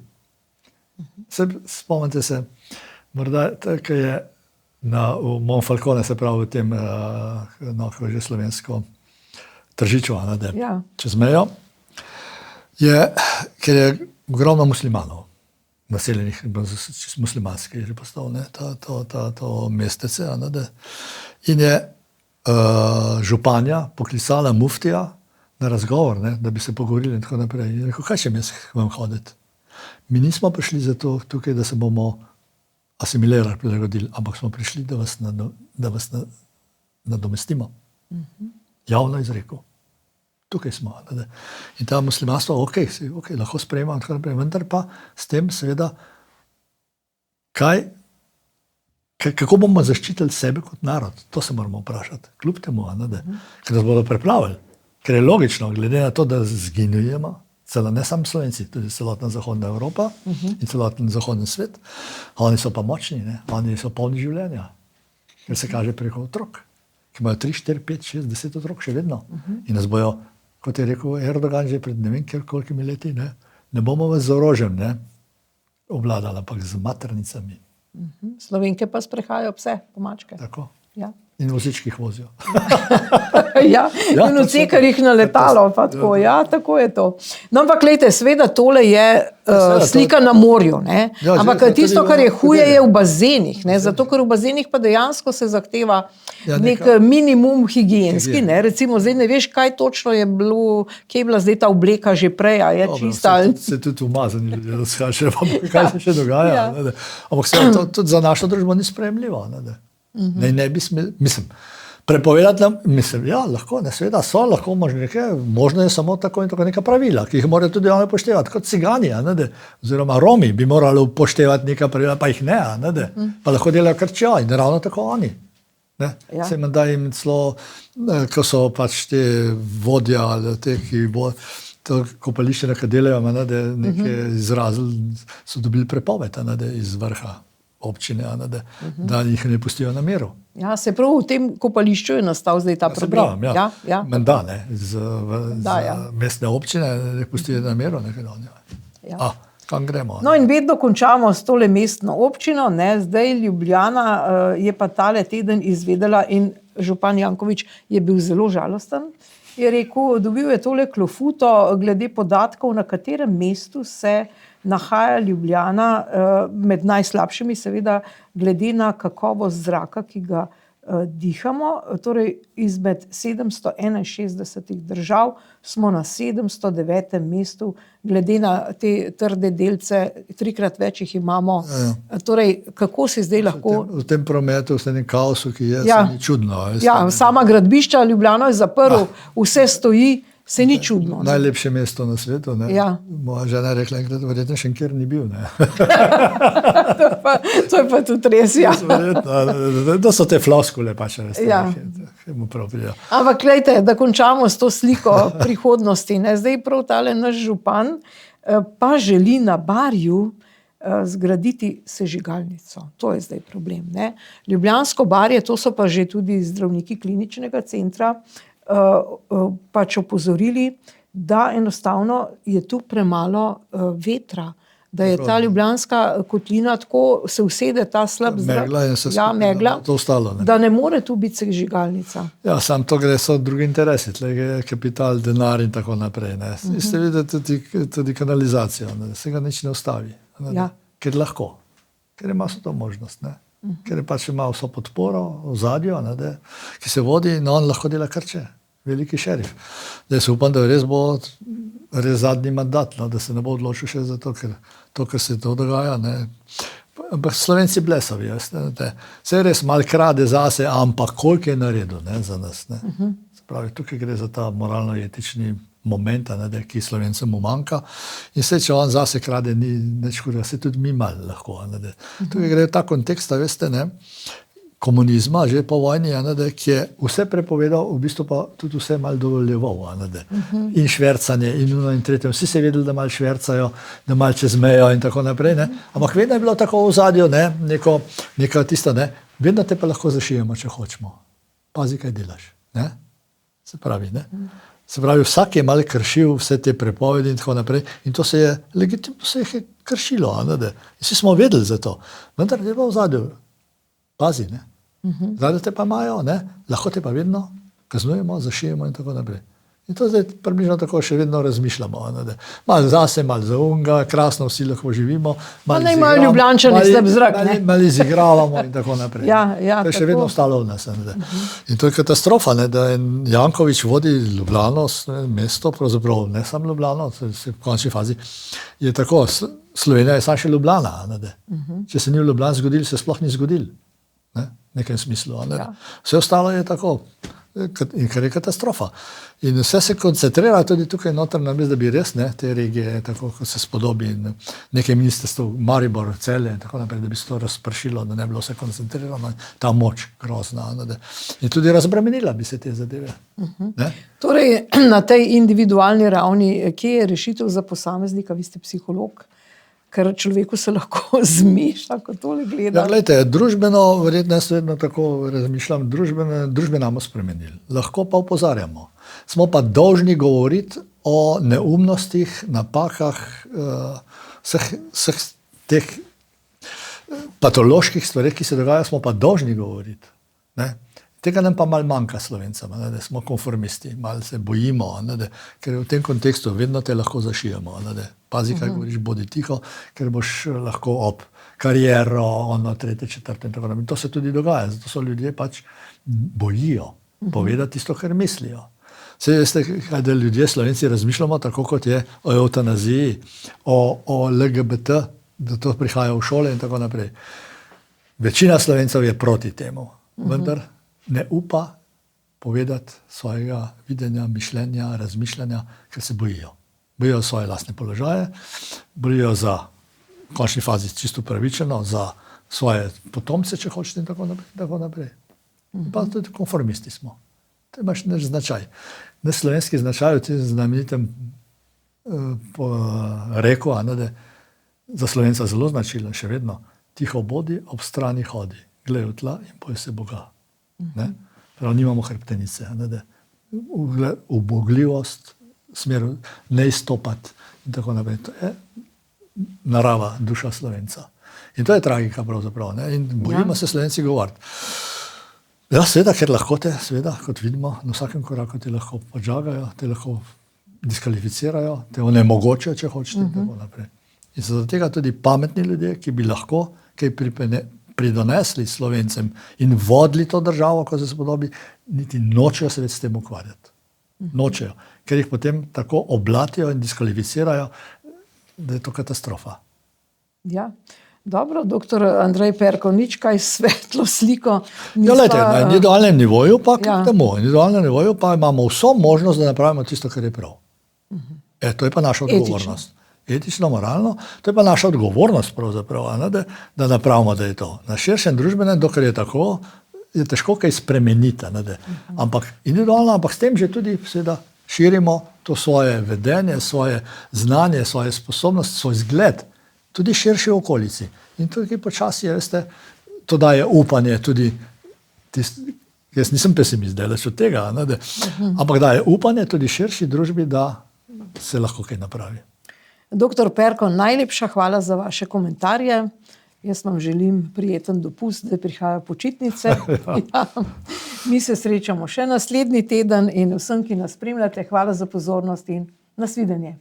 Spomnite se, morda, ko je v Monfalcone, se pravi v tem, kako je že slovensko, Tržiču, čez mejo, ker je ogromno muslimanov, naseljenih, muslimanskih, že postal, ne, to mestece, in je županja poklicala muftija na razgovor, ne, da bi se pogovorili in tako naprej. In rekel, kaj še jaz vam hoditi? Mi nismo prišli zato tukaj, da se bomo asimilirali, prilagodili, ampak smo prišli, da vas nadomestimo. Javno izrekel. Tukaj smo. Ne. In ta muslimanstvo, ok, lahko sprejema, vendar pa s tem seveda, kako bomo zaščitili sebe kot narod, to se moramo vprašati. Kljub temu, ker nas bodo preplavili. Ker je logično, glede na to, da zginujemo, ne samo Slovenci, tudi celotna zahodna Evropa in celoten zahodni svet, oni so pa močni, ne. Oni so polni življenja, ker se kaže preko otrok, ki imajo 3, 4, 5, 6, 10 otrok še vedno. In nas bojo, kot je rekel Erdogan že pred ne vem kolikimi leti, ne bomo vas z orožjem, obvladali, ampak z maternicami. Slovenke pa sprehajajo pse, pomačke. Tako. Ja. In vozičkih vozijo. Ja, in odsekarjih na letalo, pa tako, ja, tako je to. No, ampak glejte, seveda tole je slika na morju, ne? Ja, Ampak že- tisto, tudi kar je v- huje, je v bazenih, ne? Zato, ker v bazenih pa dejansko se zahteva Ja, nek neka- minimum higienski, Higien. ne? Recimo, zdaj ne veš, kaj točno je bilo, kje je bila zdaj ta obleka že prej, a je Dobro, čista. se tudi umazani ljudje razkažejo, kaj se še dogaja. Ja. Ne, ne. Ampak seveda to tudi za našo družbo ni sprejemljivo. Ne bi smeli, mislim, prepovedati nam, mislim, ja, lahko, ne, seveda so, lahko možno je samo tako in tako neka pravila, ki jih morajo tudi oni upoštevati, kot cigani, oziroma Romi bi morali upoštevati neka pravila, pa jih ne, pa lahko delajo kar če in ravno tako oni. Ja. Se menda jim celo, ko so pač te vodja ali te, ki to kopališče nekaj delajo, nekaj izrazili, so dobili prepoved iz vrha občine, da jih ne pustijo na miru. Ja, se prav v tem kopališču je nastal zdaj ta problem. Pravim, ja. Ja. Menda ne, z ja. mestne občine ne pustijo na miru. Ja. Kam gremo? No in vedno končamo s tole mestno občino, ne? Zdaj Ljubljana je pa tale teden izvedela in župan Janković je bil zelo žalosten. Je rekel, dobil je tole klofuto glede podatkov, na katerem mestu se nahaja Ljubljana med najslabšimi, seveda glede na kakovost zraka, ki ga dihamo. Torej izmed 761 držav smo na 709. mestu, glede na te trde delce, 3-krat več jih imamo. Torej, kako si zdaj lahko... V tem prometu, v tem kaosu, ki je, Ja. se ni čudno. Ja, sama gradbišča, Ljubljano je zaprl, vse stoji, se ni čudno. Najlepše mesto na svetu. Ne? Ja. Moja žena je rekla, enkrat, verjetno še nikjer ni bil. Ne? To je pa tudi res, ja. Verjetno, to so te floskule, pa še veste. Ja. Mu prav pridejo. Ampak, gledajte, da končamo s to sliko prihodnosti. Ne? Zdaj prav tale naš župan pa želi na Barju zgraditi sežigalnico. To je zdaj problem. Ne? Ljubljansko Barje, to so pa že tudi zdravniki kliničnega centra pač opozorili, da enostavno je tu premalo vetra, da je ta ljubljanska kotlina tako, se usede ta slab zrak, Megla in se megla, to ostalo. Ne? da ne more tu biti sežigalnica. Ja, sam to gre, so drugi interesi, tle je kapital, denar in tako naprej. Ne? Ste videli tudi kanalizacijo, ne? Se ga nič ne ustavi, ne? Ja. Ker lahko, ker ima to možnost, ne? Ker je pač ima vso podporo v zadju, ki se vodi in on lahko dela kar če, veliki šerif. Da se upam, da res bo res zadnji mandat, no? Da se ne bo odločil še za to, ker se to dogaja. Ne? Ampak Slovenci blesavi, se res mal krade zase, ampak koliko je naredil, ne, za nas. Ne? Se pravi, tukaj gre za ta moralno-etični moment, ki Slovencem mu manjka. In se, če on zase krade, ni nič hudega, se tudi mi malo lahko. Tukaj gre ta kontekst, veste, ne, komunizma, že po vojni, ki je vse prepovedal, v bistvu pa tudi vse malo dovoljeval. In švercanje, in uno in tretje. Vsi se vedeli, da malo švercajo, da malo čez mejo in tako naprej. Ne. Ampak vedno je bilo tako v zadju, neka tista, ne, vedno te pa lahko zašijemo, če hočemo. Pazi, kaj delaš. Ne. Se pravi, ne. Se pravi, vsak je malo kršil vse te prepovedi in tako naprej. In to se je legitimno se je kršilo. In vsi smo vedeli za to. Vendar je bilo v zadju. Pazi, ne. Zadaj te pa imajo, ne. Lahko te pa vedno kaznujemo, zašijemo in tako naprej. In to zdaj približno tako še vedno razmišljamo. Malo zase, malo za unga, krasno vsi lahko živimo. Ne imajo Ljubljančani slab zrak. Malo izigravamo in tako naprej. Ja, to je še tako. vedno ostalo v nas. In to je katastrofa, ne, da Janković vodi Ljubljano, mesto, pravzaprav ne samo Ljubljano, v končni fazi je tako, Slovenija je samo še Ljubljana. Če se ni v Ljubljani zgodil, se sploh ni zgodil. V nekem smislu. Vse ostalo je tako. In kar je katastrofa. In vse se koncentrira tudi tukaj noter, namesto da bi res te regije, tako kot se spodobi, in nekaj ministrstv, Maribor, Celje in tako naprej, da bi se to razpršilo, da ne bi bilo vse koncentrirano, ta moč grozna. In tudi razbremenila bi se te zadeve. Torej, na tej individualni ravni, kje je rešitev za posameznika, vi ste psiholog, ker človeku se lahko zmeša, ko tole gleda. Ja, gledajte, družbeno, verjetno jaz vedno tako razmišljam, družbe nam spremenili. Lahko pa opozarjamo. Smo pa dolžni govoriti o neumnostih, napakah, vseh teh patoloških stvareh, ki se dogajajo, smo pa dolžni govoriti. Ne? Tega nam pa malo manjka Slovencem, da smo konformisti, malo se bojimo, ker v tem kontekstu vedno te lahko zašijemo. Pazi, kaj govoriš, bodi tiho, ker boš lahko ob kariero, tretje, četrte in tako naprej. To se tudi dogaja, zato so ljudje pač bojijo povedati tisto, kar mislijo. Saj veste, kaj da ljudje Slovenci razmišljamo tako, kot je o eutanaziji, o LGBT, da to prihaja v šole in tako naprej. Večina Slovencev je proti temu, vendar ne upa povedati svojega videnja, mišljenja, razmišljanja, ker se bojijo. Bojijo svoje lastne položaje, bojijo za, v končni fazi čisto pravičeno, za svoje potomce, če hočete in tako naprej. Pa tudi konformisti smo. To imaš naš značaj. Naš slovenski značaj v tem znamenitem reku, da za Slovenca zelo značilen še vedno. Tiho bodi, ob strani hodi, glej v tla in boj se Boga. Prav nimamo hrbtenice. Ubogljivost, smer ne izstopati in tako naprej. To je narava, duša Slovenca. In to je tragika pravzaprav. In bojimo se Slovenci govoriti. Ja, seveda, ker lahko te, seveda, kot vidimo, na vsakem koraku te lahko podžagajo, te lahko diskvalificirajo, te onemogočajo, če hočete, in tako naprej. In zaradi tega tudi pametni ljudje, ki bi lahko kaj pridonesli Slovencem in vodili to državo, ko se spodobi, niti nočejo se več s tem ukvarjati. Nočejo, ker jih potem tako oblatijo in diskvalificirajo, da je to katastrofa. Ja. Dobro, doktor Andrej Perko, nič kaj svetlo sliko. Ja, lejte, na individualnem nivoju pa na individualnem nivoju pa imamo vso možnost, da napravimo tisto, kar je prav. To je pa naša odgovornost. Etično, moralno, to je pa naša odgovornost pravzaprav, da napravimo, da je to. Na širšem družbenem, dokler je tako, je težko kaj spremeniti. Ampak individualno, ampak s tem že tudi seveda širimo to svoje vedenje, svoje znanje, svoje sposobnosti, svoj zgled, tudi širši v okolici. In tukaj počasi, veste, to daje upanje tudi jaz nisem pesimist, daleč od tega, ampak daje upanje tudi širši družbi, da se lahko kaj napravi. Doktor Perko, najlepša hvala za vaše komentarje. Jaz vam želim prijeten dopust, da prihajajo počitnice. Ja. Mi se srečamo še naslednji teden in vsem, ki nas spremljate, hvala za pozornost in nasvidenje.